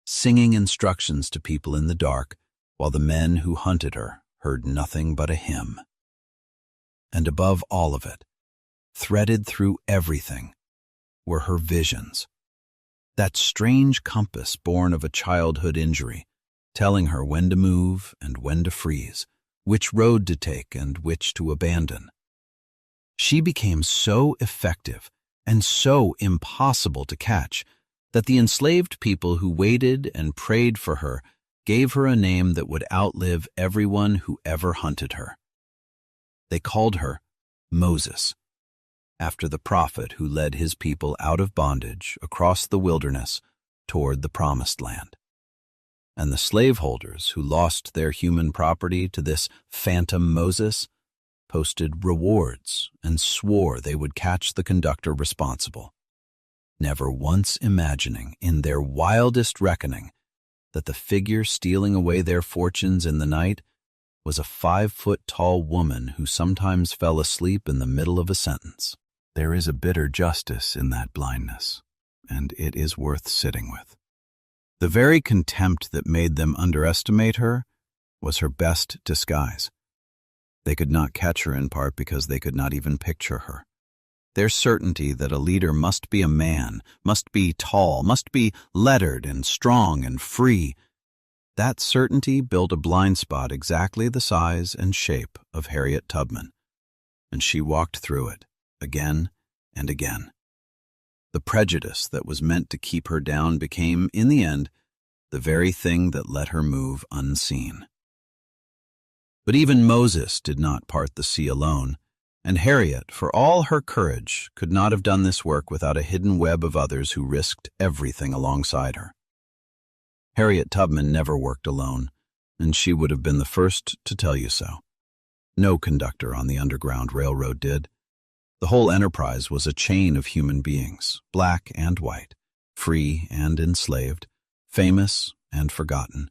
singing instructions to people in the dark, while the men who hunted her heard nothing but a hymn. And above all of it, threaded through everything, were her visions. That strange compass born of a childhood injury, telling her when to move and when to freeze, which road to take and which to abandon. She became so effective and so impossible to catch that the enslaved people who waited and prayed for her gave her a name that would outlive everyone who ever hunted her. They called her Moses, after the prophet who led his people out of bondage across the wilderness toward the promised land. And the slaveholders who lost their human property to this phantom Moses posted rewards and swore they would catch the conductor responsible, never once imagining in their wildest reckoning that the figure stealing away their fortunes in the night was a 5-foot-tall woman who sometimes fell asleep in the middle of a sentence. There is a bitter justice in that blindness, and it is worth sitting with. The very contempt that made them underestimate her was her best disguise. They could not catch her in part because they could not even picture her. Their certainty that a leader must be a man, must be tall, must be lettered and strong and free, that certainty built a blind spot exactly the size and shape of Harriet Tubman, and she walked through it again and again. The prejudice that was meant to keep her down became, in the end, the very thing that let her move unseen. But even Moses did not part the sea alone, and Harriet, for all her courage, could not have done this work without a hidden web of others who risked everything alongside her. Harriet Tubman never worked alone, and she would have been the first to tell you so. No conductor on the Underground Railroad did. The whole enterprise was a chain of human beings, black and white, free and enslaved, famous and forgotten.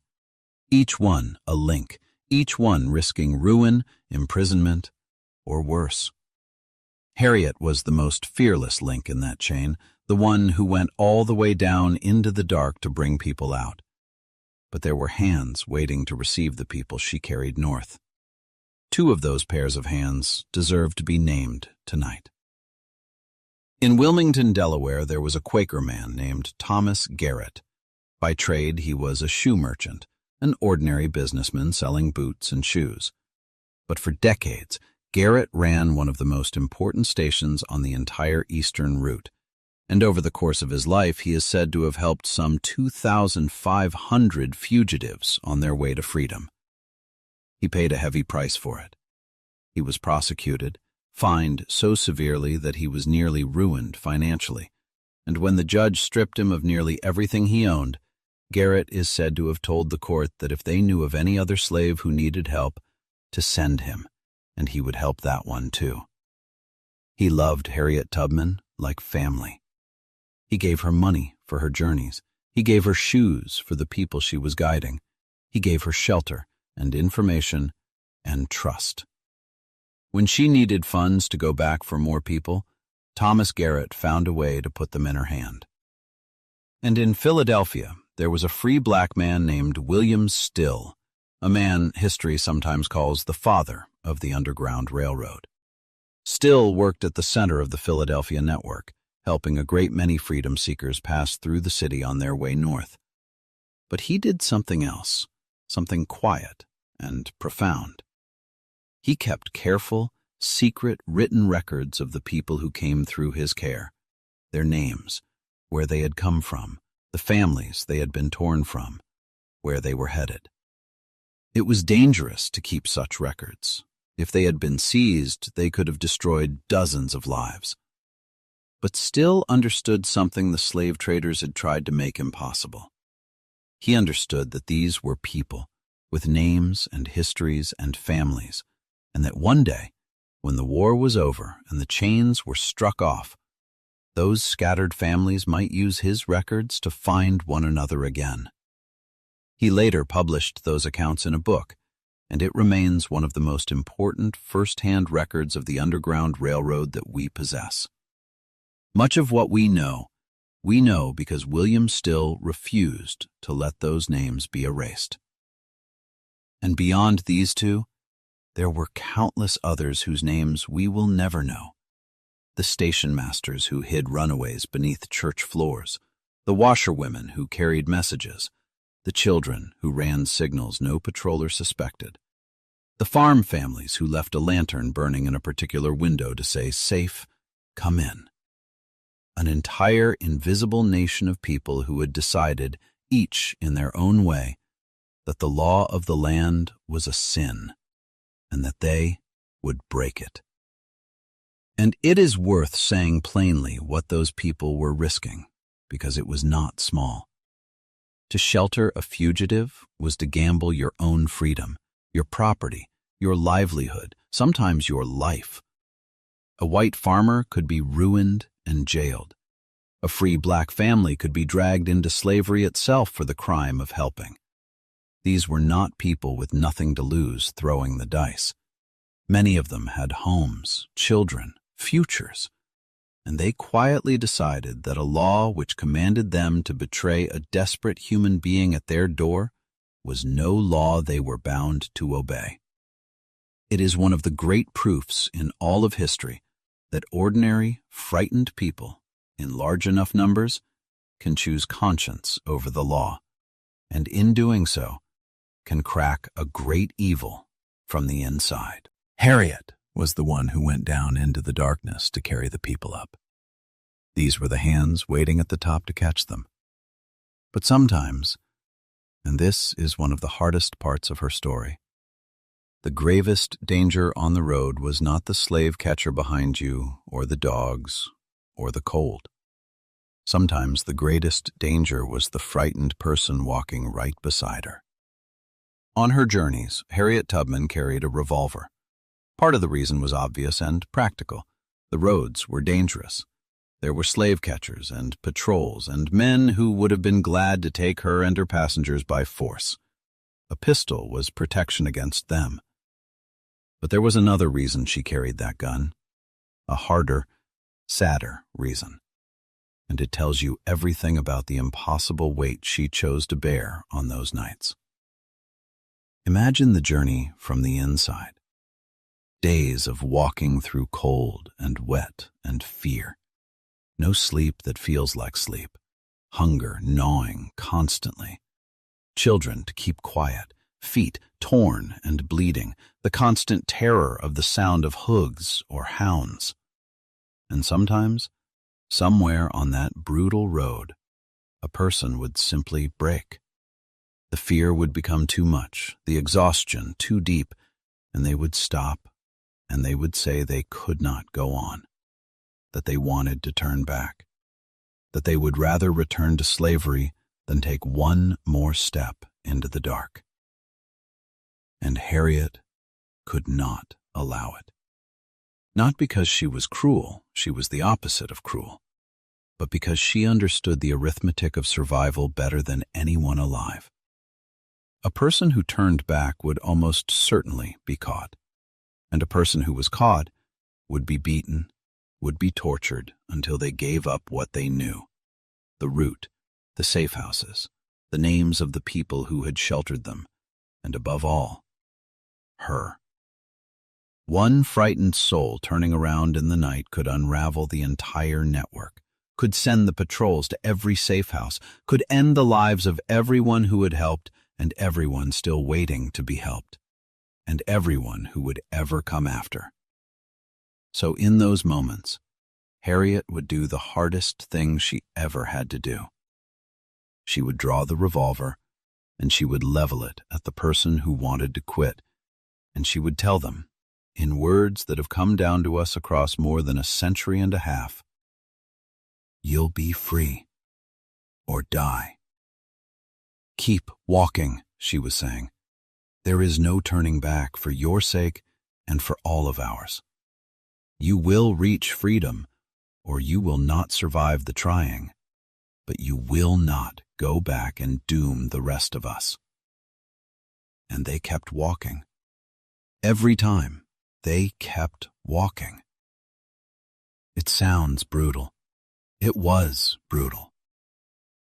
Each one a link, each one risking ruin, imprisonment, or worse. Harriet was the most fearless link in that chain, the one who went all the way down into the dark to bring people out. But there were hands waiting to receive the people she carried north. 2 of those pairs of hands deserve to be named tonight. In Wilmington, Delaware, there was a Quaker man named Thomas Garrett. By trade, he was a shoe merchant, an ordinary businessman selling boots and shoes. But for decades, Garrett ran one of the most important stations on the entire eastern route, and over the course of his life he is said to have helped some 2,500 fugitives on their way to freedom. He paid a heavy price for it. He was prosecuted, fined so severely that he was nearly ruined financially, and when the judge stripped him of nearly everything he owned, Garrett is said to have told the court that if they knew of any other slave who needed help, to send him, and he would help that one too. He loved Harriet Tubman like family. He gave her money for her journeys. He gave her shoes for the people she was guiding. He gave her shelter and information and trust. When she needed funds to go back for more people, Thomas Garrett found a way to put them in her hand. And in Philadelphia, there was a free black man named William Still, a man history sometimes calls the father of the Underground Railroad. Still worked at the center of the Philadelphia network, helping a great many freedom seekers pass through the city on their way north. But he did something else, something quiet and profound. He kept careful, secret written records of the people who came through his care, their names, where they had come from, the families they had been torn from, where they were headed. It was dangerous to keep such records. If they had been seized, they could have destroyed dozens of lives. But Still understood something the slave traders had tried to make impossible. He understood that these were people, with names and histories and families, and that one day, when the war was over and the chains were struck off, those scattered families might use his records to find one another again. He later published those accounts in a book, and it remains one of the most important first-hand records of the Underground Railroad that we possess. Much of what we know because William Still refused to let those names be erased. And beyond these two, there were countless others whose names we will never know. The station masters who hid runaways beneath church floors, the washerwomen who carried messages, the children who ran signals no patroller suspected, the farm families who left a lantern burning in a particular window to say, "Safe, come in." An entire invisible nation of people who had decided, each in their own way, that the law of the land was a sin, and that they would break it. And it is worth saying plainly what those people were risking, because it was not small. To shelter a fugitive was to gamble your own freedom, your property, your livelihood, sometimes your life. A white farmer could be ruined and jailed. A free black family could be dragged into slavery itself for the crime of helping. These were not people with nothing to lose throwing the dice. Many of them had homes, children, futures, and they quietly decided that a law which commanded them to betray a desperate human being at their door was no law they were bound to obey. It is one of the great proofs in all of history that ordinary, frightened people, in large enough numbers, can choose conscience over the law, and in doing so, can crack a great evil from the inside. Harriet was the one who went down into the darkness to carry the people up. These were the hands waiting at the top to catch them. But sometimes, and this is one of the hardest parts of her story, the gravest danger on the road was not the slave catcher behind you, or the dogs, or the cold. Sometimes the greatest danger was the frightened person walking right beside her. On her journeys, Harriet Tubman carried a revolver. Part of the reason was obvious and practical. The roads were dangerous. There were slave catchers and patrols and men who would have been glad to take her and her passengers by force. A pistol was protection against them. But there was another reason she carried that gun, a harder, sadder reason. And it tells you everything about the impossible weight she chose to bear on those nights. Imagine the journey from the inside. Days of walking through cold and wet and fear. No sleep that feels like sleep. Hunger gnawing constantly. Children to keep quiet. feet torn and bleeding, the constant terror of the sound of hooves or hounds. And sometimes, somewhere on that brutal road, a person would simply break. The fear would become too much, the exhaustion too deep, and they would stop, and they would say they could not go on, that they wanted to turn back, that they would rather return to slavery than take one more step into the dark. And Harriet could not allow it. Not because she was cruel, she was the opposite of cruel, but because she understood the arithmetic of survival better than anyone alive. A person who turned back would almost certainly be caught, and a person who was caught would be beaten, would be tortured until they gave up what they knew: the route, the safe houses, the names of the people who had sheltered them, and above all, her. One frightened soul turning around in the night could unravel the entire network, could send the patrols to every safe house, could end the lives of everyone who had helped and everyone still waiting to be helped, and everyone who would ever come after. So in those moments, Harriet would do the hardest thing she ever had to do. She would draw the revolver, and she would level it at the person who wanted to quit, and she would tell them, in words that have come down to us across more than a century and a half, "You'll be free, or die." "Keep walking," she was saying. "There is no turning back for your sake and for all of ours. You will reach freedom, or you will not survive the trying, but you will not go back and doom the rest of us." And they kept walking. Every time, they kept walking. It sounds brutal. It was brutal.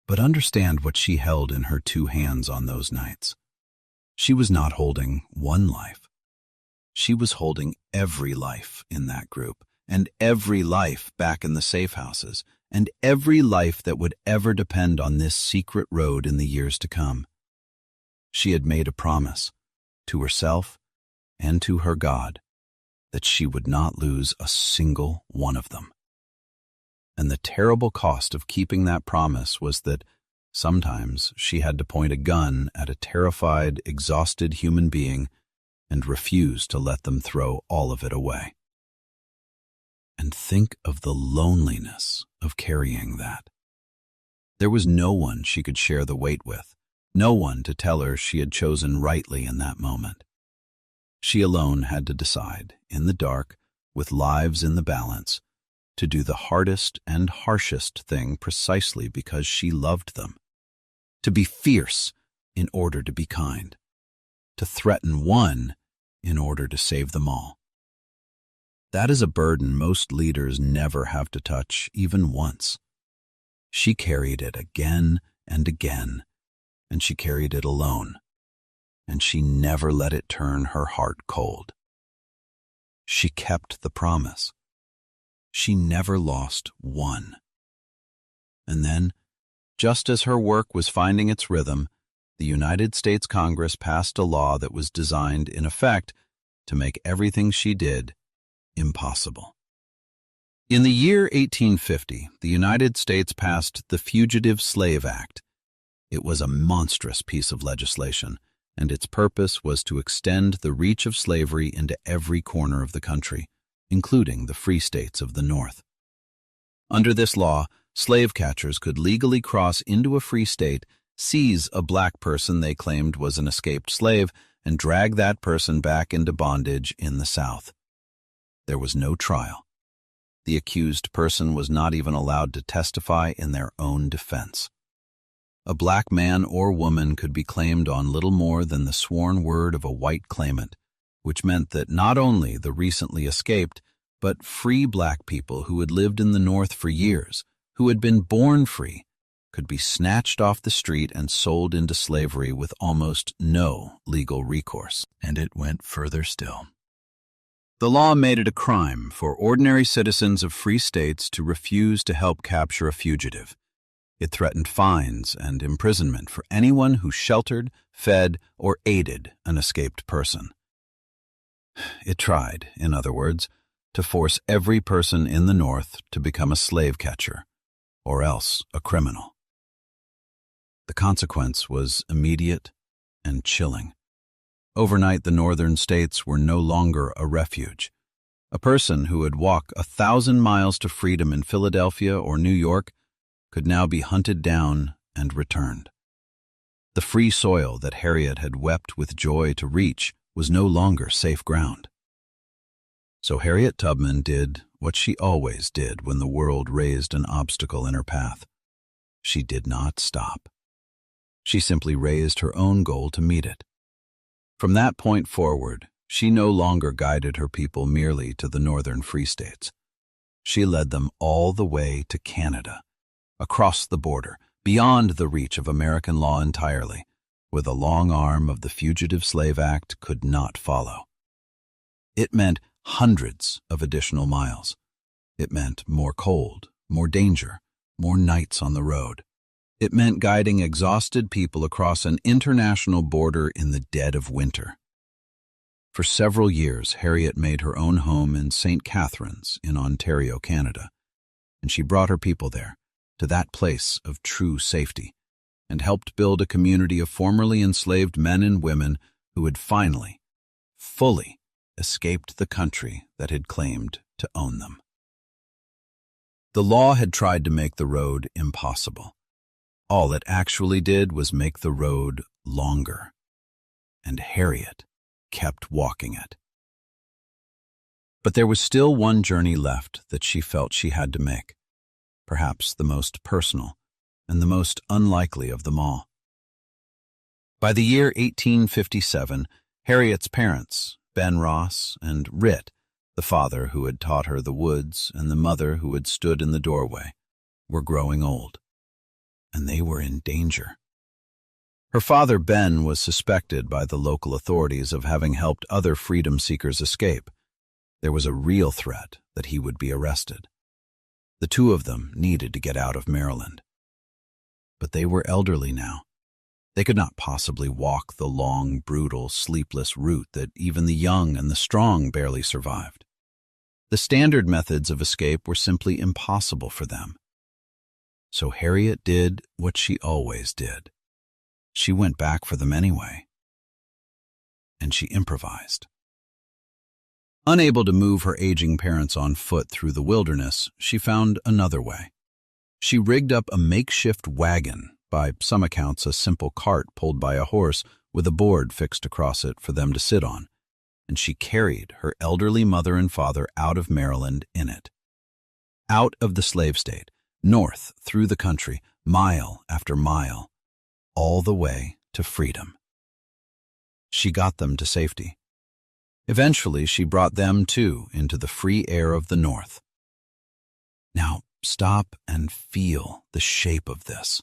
But understand what she held in her two hands on those nights. She was not holding one life. She was holding every life in that group, and every life back in the safe houses, and every life that would ever depend on this secret road in the years to come. She had made a promise to herself and to her God that she would not lose a single one of them. And the terrible cost of keeping that promise was that sometimes she had to point a gun at a terrified, exhausted human being and refuse to let them throw all of it away. And think of the loneliness of carrying that. There was no one she could share the weight with, no one to tell her she had chosen rightly in that moment. She alone had to decide, in the dark, with lives in the balance, to do the hardest and harshest thing precisely because she loved them. To be fierce in order to be kind. To threaten one in order to save them all. That is a burden most leaders never have to touch, even once. She carried it again and again, and she carried it alone, and she never let it turn her heart cold. She kept the promise. She never lost one. And then, just as her work was finding its rhythm, the United States Congress passed a law that was designed, in effect, to make everything she did impossible. In the year 1850, the United States passed the Fugitive Slave Act. It was a monstrous piece of legislation, and its purpose was to extend the reach of slavery into every corner of the country, including the free states of the North. Under this law, slave catchers could legally cross into a free state, seize a black person they claimed was an escaped slave, and drag that person back into bondage in the South. There was no trial. The accused person was not even allowed to testify in their own defense. A black man or woman could be claimed on little more than the sworn word of a white claimant, which meant that not only the recently escaped, but free black people who had lived in the North for years, who had been born free, could be snatched off the street and sold into slavery with almost no legal recourse. And it went further still. The law made it a crime for ordinary citizens of free states to refuse to help capture a fugitive. It threatened fines and imprisonment for anyone who sheltered, fed, or aided an escaped person. It tried, in other words, to force every person in the North to become a slave catcher, or else a criminal. The consequence was immediate and chilling. Overnight, the northern states were no longer a refuge. A person who would walk 1,000 miles to freedom in Philadelphia or New York could now be hunted down and returned. The free soil that Harriet had wept with joy to reach was no longer safe ground. So Harriet Tubman did what she always did when the world raised an obstacle in her path. She did not stop. She simply raised her own goal to meet it. From that point forward, she no longer guided her people merely to the northern free states. She led them all the way to Canada, across the border, beyond the reach of American law entirely, where the long arm of the Fugitive Slave Act could not follow. It meant hundreds of additional miles. It meant more cold, more danger, more nights on the road. It meant guiding exhausted people across an international border in the dead of winter. For several years, Harriet made her own home in St. Catharines in Ontario, Canada, and she brought her people there, to that place of true safety, and helped build a community of formerly enslaved men and women who had finally, fully escaped the country that had claimed to own them. The law had tried to make the road impossible. All it actually did was make the road longer, and Harriet kept walking it. But there was still one journey left that she felt she had to make, perhaps the most personal and the most unlikely of them all. By the year 1857, Harriet's parents, Ben Ross and Rit, the father who had taught her the woods and the mother who had stood in the doorway, were growing old, and they were in danger. Her father, Ben, was suspected by the local authorities of having helped other freedom seekers escape. There was a real threat that he would be arrested. The two of them needed to get out of Maryland. But they were elderly now. They could not possibly walk the long, brutal, sleepless route that even the young and the strong barely survived. The standard methods of escape were simply impossible for them. So Harriet did what she always did. She went back for them anyway. And she improvised. Unable to move her aging parents on foot through the wilderness, she found another way. She rigged up a makeshift wagon, by some accounts a simple cart pulled by a horse with a board fixed across it for them to sit on, and she carried her elderly mother and father out of Maryland in it. Out of the slave state, north through the country, mile after mile, all the way to freedom. She got them to safety. Eventually, she brought them, too, into the free air of the North. Now, stop and feel the shape of this.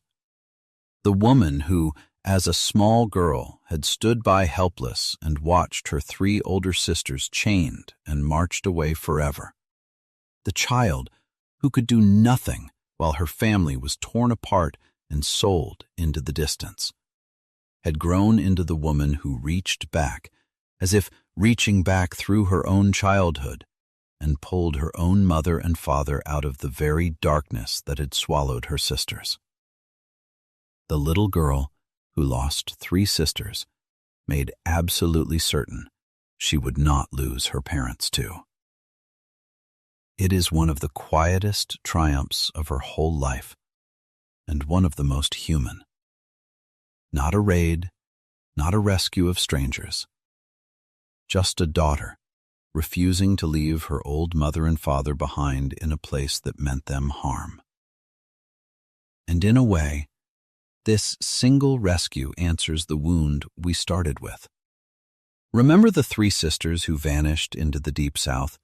The woman who, as a small girl, had stood by helpless and watched her 3 older sisters chained and marched away forever. The child who could do nothing while her family was torn apart and sold into the distance, had grown into the woman who reached back, as if reaching back through her own childhood, and pulled her own mother and father out of the very darkness that had swallowed her sisters. The little girl who lost 3 sisters made absolutely certain she would not lose her parents too. It is one of the quietest triumphs of her whole life, and one of the most human. Not a raid, not a rescue of strangers. Just a daughter refusing to leave her old mother and father behind in a place that meant them harm. And in a way, this single rescue answers the wound we started with. Remember the 3 sisters who vanished into the deep South,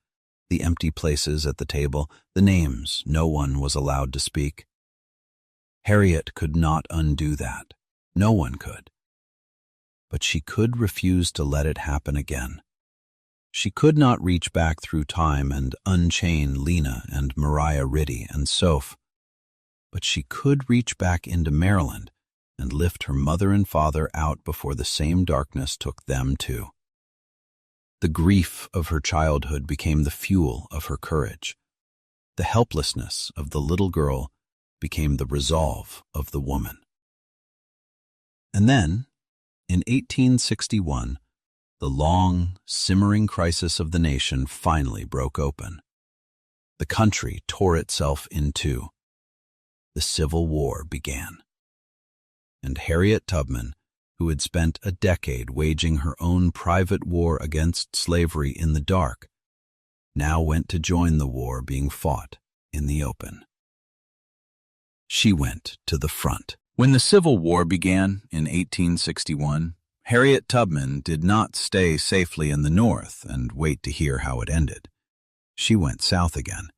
the empty places at the table, the names no one was allowed to speak? Harriet could not undo that. No one could. But she could refuse to let it happen again. She could not reach back through time and unchain Lena and Mariah Riddy and Soph. but she could reach back into Maryland and lift her mother and father out before the same darkness took them too. The grief of her childhood became the fuel of her courage. The helplessness of the little girl became the resolve of the woman. And then, in 1861, the long, simmering crisis of the nation finally broke open. The country tore itself in two. The Civil War began. And Harriet Tubman, who had spent a decade waging her own private war against slavery in the dark, now went to join the war being fought in the open. She went to the front. When the Civil War began in 1861, Harriet Tubman did not stay safely in the North and wait to hear how it ended. She went south again,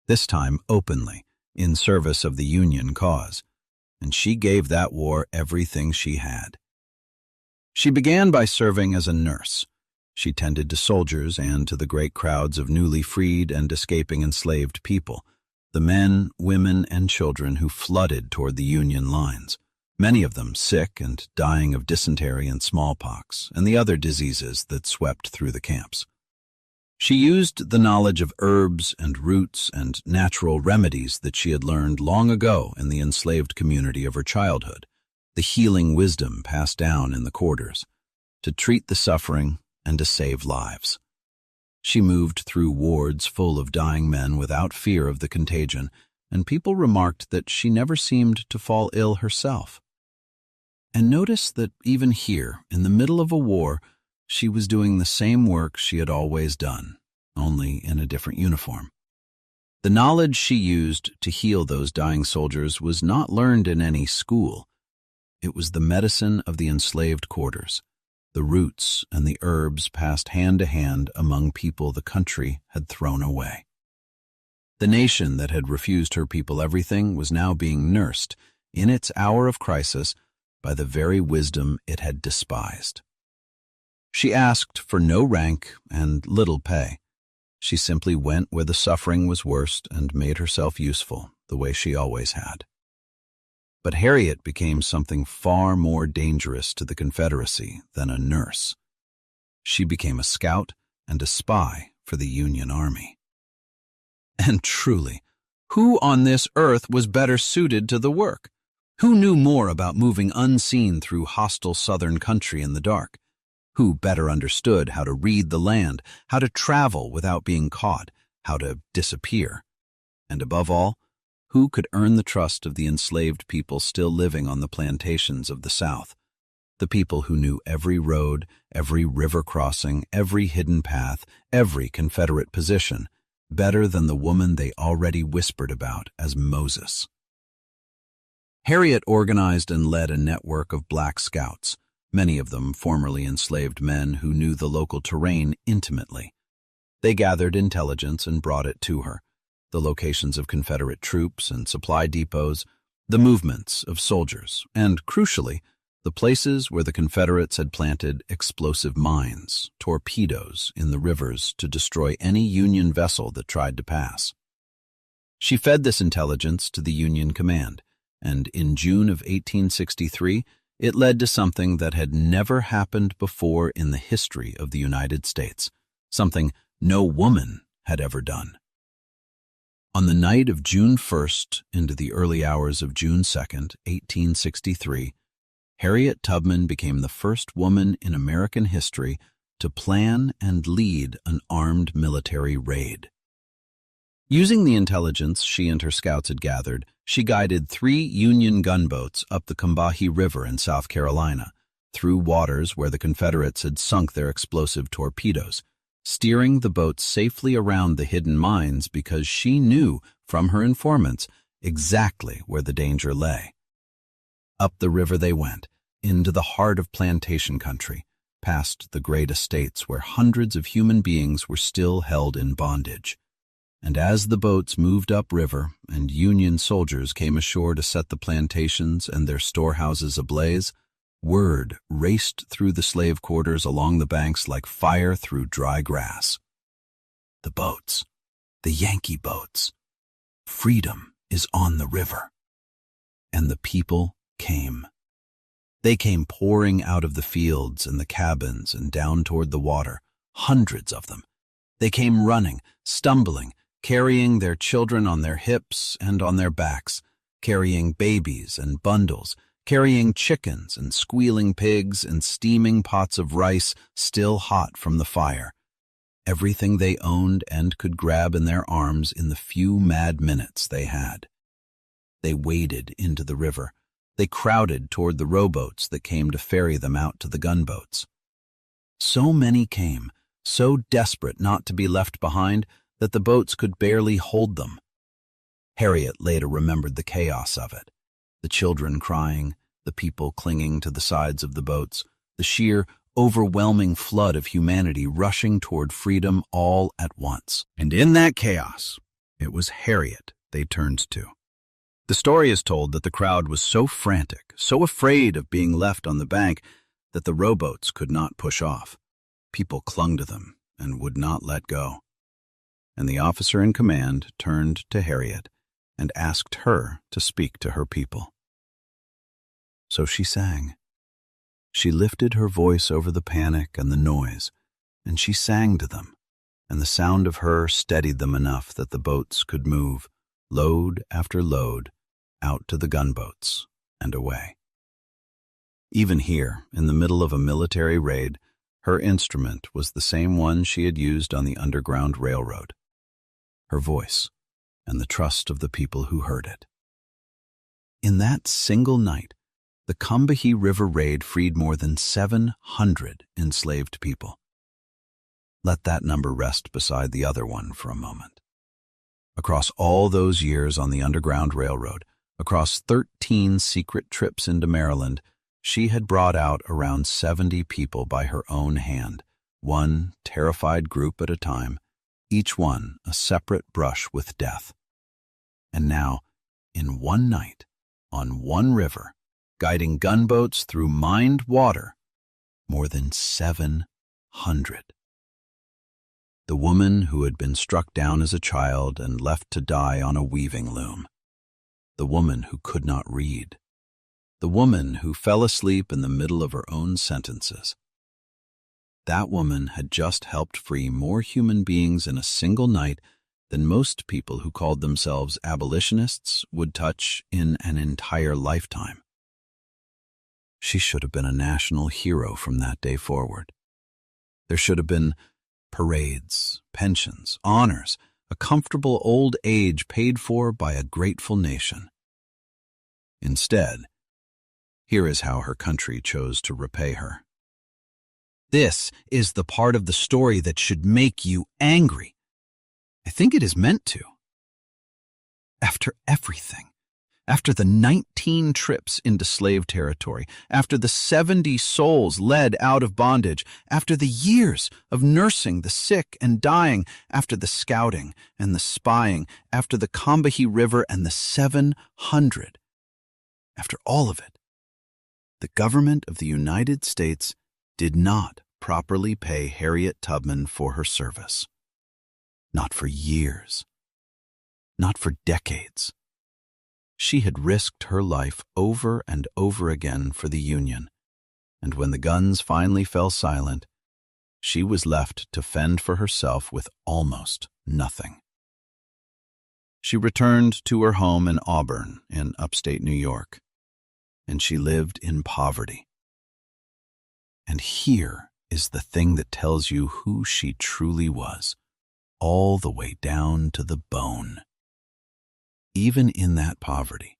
this time openly, in service of the Union cause, and she gave that war everything she had. She began by serving as a nurse. She tended to soldiers and to the great crowds of newly freed and escaping enslaved people, the men, women, and children who flooded toward the Union lines, many of them sick and dying of dysentery and smallpox and the other diseases that swept through the camps. She used the knowledge of herbs and roots and natural remedies that she had learned long ago in the enslaved community of her childhood, the healing wisdom passed down in the quarters, to treat the suffering and to save lives. She moved through wards full of dying men without fear of the contagion, and people remarked that she never seemed to fall ill herself. And notice that even here, in the middle of a war, she was doing the same work she had always done, only in a different uniform. The knowledge she used to heal those dying soldiers was not learned in any school. It was the medicine of the enslaved quarters, the roots and the herbs passed hand to hand among people the country had thrown away. The nation that had refused her people everything was now being nursed, in its hour of crisis, by the very wisdom it had despised. She asked for no rank and little pay. She simply went where the suffering was worst and made herself useful, the way she always had. But Harriet became something far more dangerous to the Confederacy than a nurse. She became a scout and a spy for the Union Army. And truly, who on this earth was better suited to the work? Who knew more about moving unseen through hostile Southern country in the dark? Who better understood how to read the land, how to travel without being caught, how to disappear? And above all, who could earn the trust of the enslaved people still living on the plantations of the South, the people who knew every road, every river crossing, every hidden path, every Confederate position, better than the woman they already whispered about as Moses? Harriet organized and led a network of black scouts, many of them formerly enslaved men who knew the local terrain intimately. They gathered intelligence and brought it to her, the locations of Confederate troops and supply depots, the movements of soldiers, and, crucially, the places where the Confederates had planted explosive mines, torpedoes, in the rivers to destroy any Union vessel that tried to pass. She fed this intelligence to the Union command, and in June of 1863, it led to something that had never happened before in the history of the United States, something no woman had ever done. On the night of June 1st into the early hours of June 2nd, 1863, Harriet Tubman became the first woman in American history to plan and lead an armed military raid. Using the intelligence she and her scouts had gathered, she guided 3 Union gunboats up the Combahee River in South Carolina, through waters where the Confederates had sunk their explosive torpedoes, steering the boats safely around the hidden mines because she knew from her informants exactly where the danger lay. Up the river they went, into the heart of plantation country, past the great estates where hundreds of human beings were still held in bondage. And as the boats moved upriver and Union soldiers came ashore to set the plantations and their storehouses ablaze, word raced through the slave quarters along the banks like fire through dry grass. The boats, the Yankee boats. Freedom is on the river. And the people came. They came pouring out of the fields and the cabins and down toward the water, hundreds of them. They came running, stumbling, carrying their children on their hips and on their backs, carrying babies and bundles, carrying chickens and squealing pigs and steaming pots of rice still hot from the fire. Everything they owned and could grab in their arms in the few mad minutes they had. They waded into the river. They crowded toward the rowboats that came to ferry them out to the gunboats. So many came, so desperate not to be left behind that the boats could barely hold them. Harriet later remembered the chaos of it, the children crying, the people clinging to the sides of the boats, the sheer, overwhelming flood of humanity rushing toward freedom all at once. And in that chaos, it was Harriet they turned to. The story is told that the crowd was so frantic, so afraid of being left on the bank, that the rowboats could not push off. People clung to them and would not let go. And the officer in command turned to Harriet and asked her to speak to her people. So she sang. She lifted her voice over the panic and the noise, and she sang to them, and the sound of her steadied them enough that the boats could move, load after load, out to the gunboats and away. Even here, in the middle of a military raid, her instrument was the same one she had used on the Underground Railroad. Her voice, and the trust of the people who heard it. In that single night, the Combahee River raid freed more than 700 enslaved people. Let that number rest beside the other one for a moment. Across all those years on the Underground Railroad, across 13 secret trips into Maryland, she had brought out around 70 people by her own hand, one terrified group at a time, each one a separate brush with death. And now, in one night, on one river, guiding gunboats through mined water, more than 700. The woman who had been struck down as a child and left to die on a weaving loom. The woman who could not read. The woman who fell asleep in the middle of her own sentences. That woman had just helped free more human beings in a single night than most people who called themselves abolitionists would touch in an entire lifetime. She should have been a national hero from that day forward. There should have been parades, pensions, honors, a comfortable old age paid for by a grateful nation. Instead, here is how her country chose to repay her. This is the part of the story that should make you angry. I think it is meant to. After everything, after the 19 trips into slave territory, after the 70 souls led out of bondage, after the years of nursing the sick and dying, after the scouting and the spying, after the Combahee River and the 700, after all of it, the government of the United States did not properly pay Harriet Tubman for her service. Not for years. Not for decades. She had risked her life over and over again for the Union, and when the guns finally fell silent, she was left to fend for herself with almost nothing. She returned to her home in Auburn, in upstate New York, and she lived in poverty. And here is the thing that tells you who she truly was, all the way down to the bone. Even in that poverty,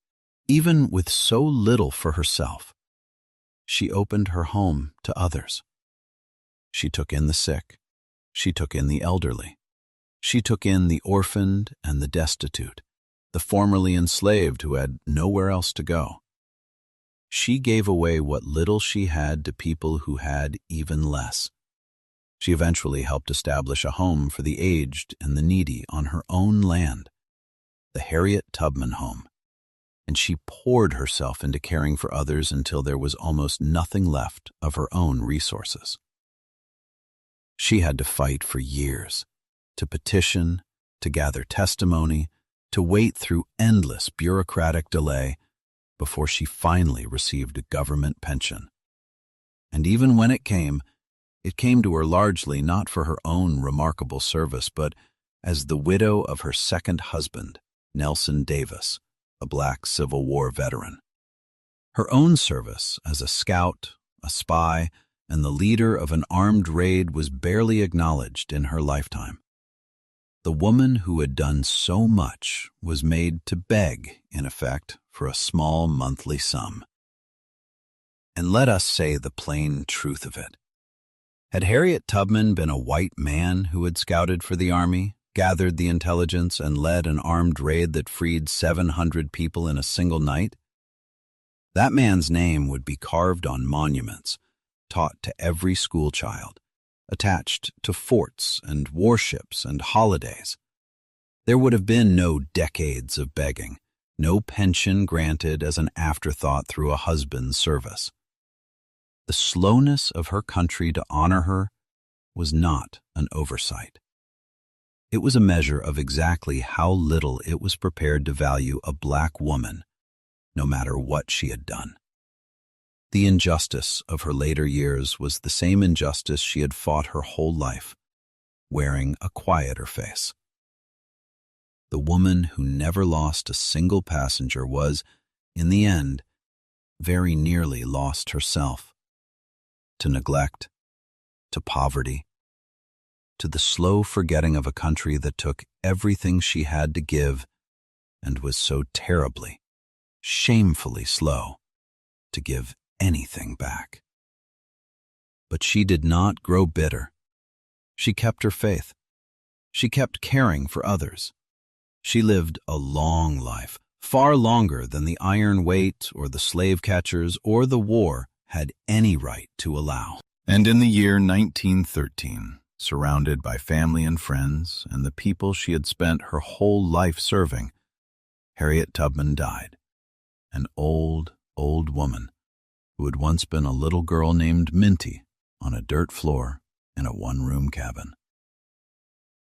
even with so little for herself, she opened her home to others. She took in the sick. She took in the elderly. She took in the orphaned and the destitute, the formerly enslaved who had nowhere else to go. She gave away what little she had to people who had even less. She eventually helped establish a home for the aged and the needy on her own land, the Harriet Tubman home, and she poured herself into caring for others until there was almost nothing left of her own resources. She had to fight for years, to petition, to gather testimony, to wait through endless bureaucratic delay, before she finally received a government pension. And even when it came to her largely not for her own remarkable service, but as the widow of her second husband, Nelson Davis, a black Civil War veteran. Her own service as a scout, a spy, and the leader of an armed raid was barely acknowledged in her lifetime. The woman who had done so much was made to beg, in effect, for a small monthly sum. And let us say the plain truth of it. Had Harriet Tubman been a white man who had scouted for the army, gathered the intelligence, and led an armed raid that freed 700 people in a single night, that man's name would be carved on monuments, taught to every schoolchild, attached to forts and warships and holidays. There would have been no decades of begging, no pension granted as an afterthought through a husband's service. The slowness of her country to honor her was not an oversight. It was a measure of exactly how little it was prepared to value a black woman, no matter what she had done. The injustice of her later years was the same injustice she had fought her whole life, wearing a quieter face. The woman who never lost a single passenger was, in the end, very nearly lost herself. To neglect, to poverty, to the slow forgetting of a country that took everything she had to give and was so terribly, shamefully slow to give anything back. But she did not grow bitter. She kept her faith. She kept caring for others. She lived a long life, far longer than the iron weight or the slave catchers or the war had any right to allow. And in the year 1913, surrounded by family and friends and the people she had spent her whole life serving, Harriet Tubman died, an old, old woman who had once been a little girl named Minty on a dirt floor in a one-room cabin.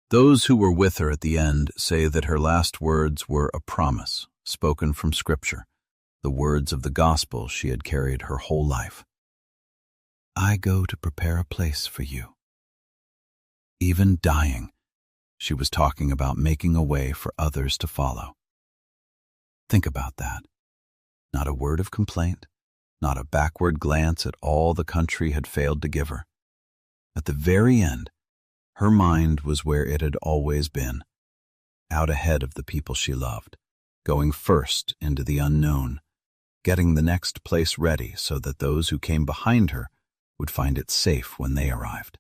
Those who were with her at the end say that her last words were a promise spoken from Scripture, the words of the gospel she had carried her whole life. I go to prepare a place for you. Even dying, she was talking about making a way for others to follow. Think about that. Not a word of complaint, not a backward glance at all the country had failed to give her. At the very end, her mind was where it had always been, out ahead of the people she loved, going first into the unknown, getting the next place ready so that those who came behind her would find it safe when they arrived.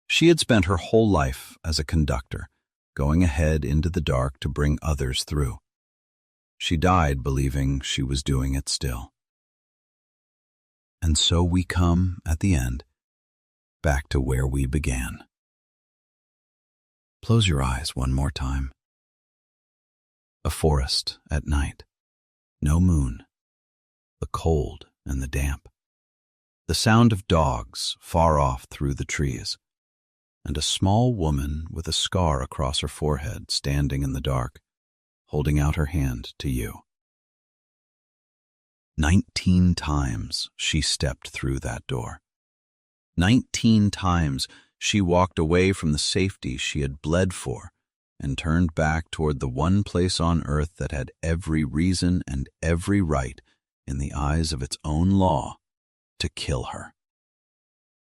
She had spent her whole life as a conductor, going ahead into the dark to bring others through. She died believing she was doing it still. And so we come, at the end, back to where we began. Close your eyes one more time. A forest at night, no moon, the cold and the damp, the sound of dogs far off through the trees, and a small woman with a scar across her forehead standing in the dark, holding out her hand to you. 19 times she stepped through that door. 19 times she walked away from the safety she had bled for and turned back toward the one place on earth that had every reason and every right, in the eyes of its own law, to kill her.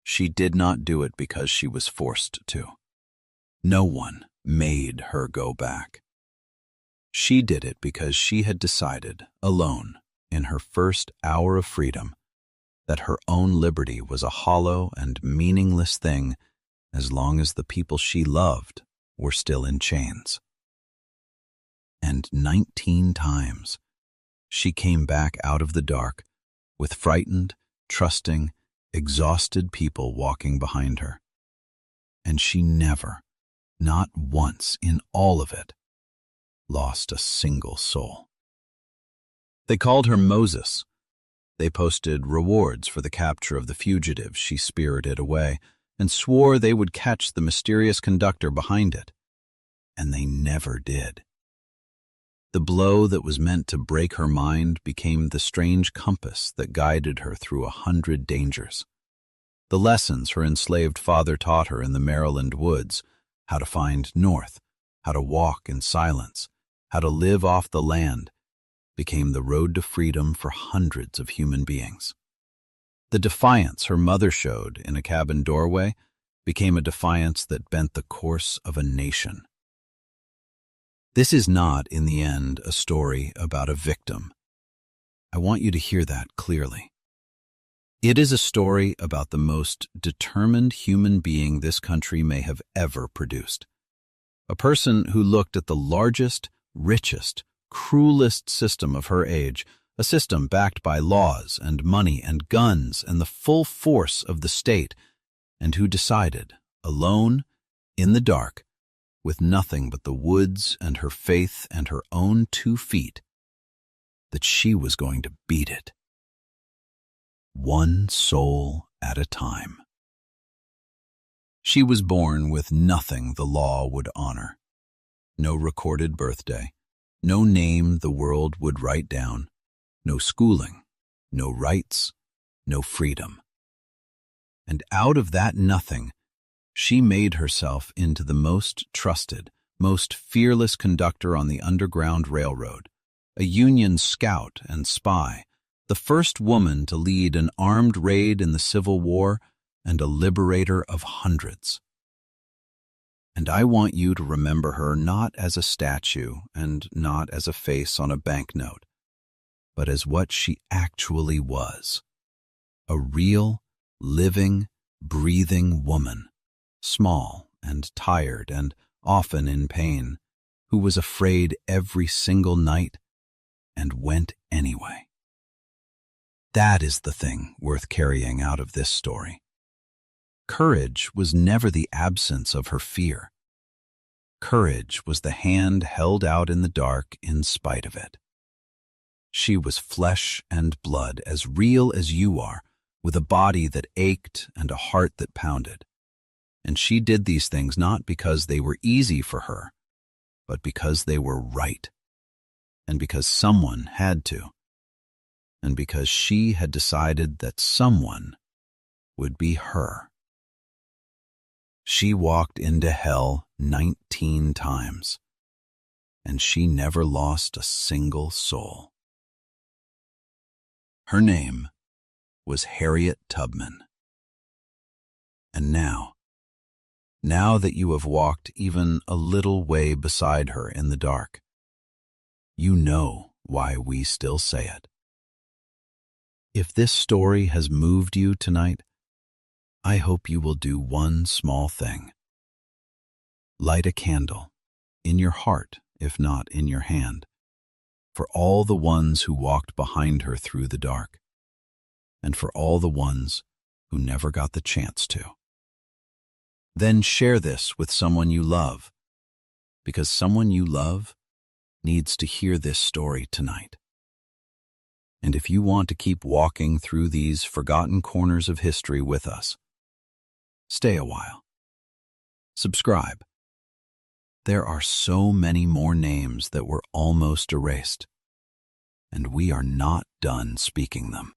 She did not do it because she was forced to. No one made her go back. She did it because she had decided, alone, in her first hour of freedom, that her own liberty was a hollow and meaningless thing as long as the people she loved were still in chains. And 19 times she came back out of the dark with frightened, trusting, exhausted people walking behind her. And she never, not once in all of it, lost a single soul. They called her Moses. They posted rewards for the capture of the fugitives she spirited away and swore they would catch the mysterious conductor behind it. And they never did. The blow that was meant to break her mind became the strange compass that guided her through 100 dangers. The lessons her enslaved father taught her in the Maryland woods, how to find north, how to walk in silence, how to live off the land, became the road to freedom for hundreds of human beings. The defiance her mother showed in a cabin doorway became a defiance that bent the course of a nation. This is not, in the end, a story about a victim. I want you to hear that clearly. It is a story about the most determined human being this country may have ever produced. A person who looked at the largest, richest, cruelest system of her age, a system backed by laws and money and guns and the full force of the state, and who decided, alone, in the dark, with nothing but the woods and her faith and her own 2 feet, that she was going to beat it. One soul at a time. She was born with nothing the law would honor. No recorded birthday, no name the world would write down, no schooling, no rights, no freedom. And out of that nothing, she made herself into the most trusted, most fearless conductor on the Underground Railroad, a Union scout and spy, the first woman to lead an armed raid in the Civil War, and a liberator of hundreds. And I want you to remember her not as a statue and not as a face on a banknote, but as what she actually was, a real, living, breathing woman, small and tired and often in pain, who was afraid every single night and went anyway. That is the thing worth carrying out of this story. Courage was never the absence of her fear. Courage was the hand held out in the dark in spite of it. She was flesh and blood, as real as you are, with a body that ached and a heart that pounded. And she did these things not because they were easy for her, but because they were right, and because someone had to, and because she had decided that someone would be her. She walked into hell 19 times, and she never lost a single soul. Her name was Harriet Tubman. And now that you have walked even a little way beside her in the dark, you know why we still say it. If this story has moved you tonight, I hope you will do one small thing. Light a candle, in your heart, if not in your hand, for all the ones who walked behind her through the dark, and for all the ones who never got the chance to. Then share this with someone you love, because someone you love needs to hear this story tonight. And if you want to keep walking through these forgotten corners of history with us, stay a while. Subscribe. There are so many more names that were almost erased, and we are not done speaking them.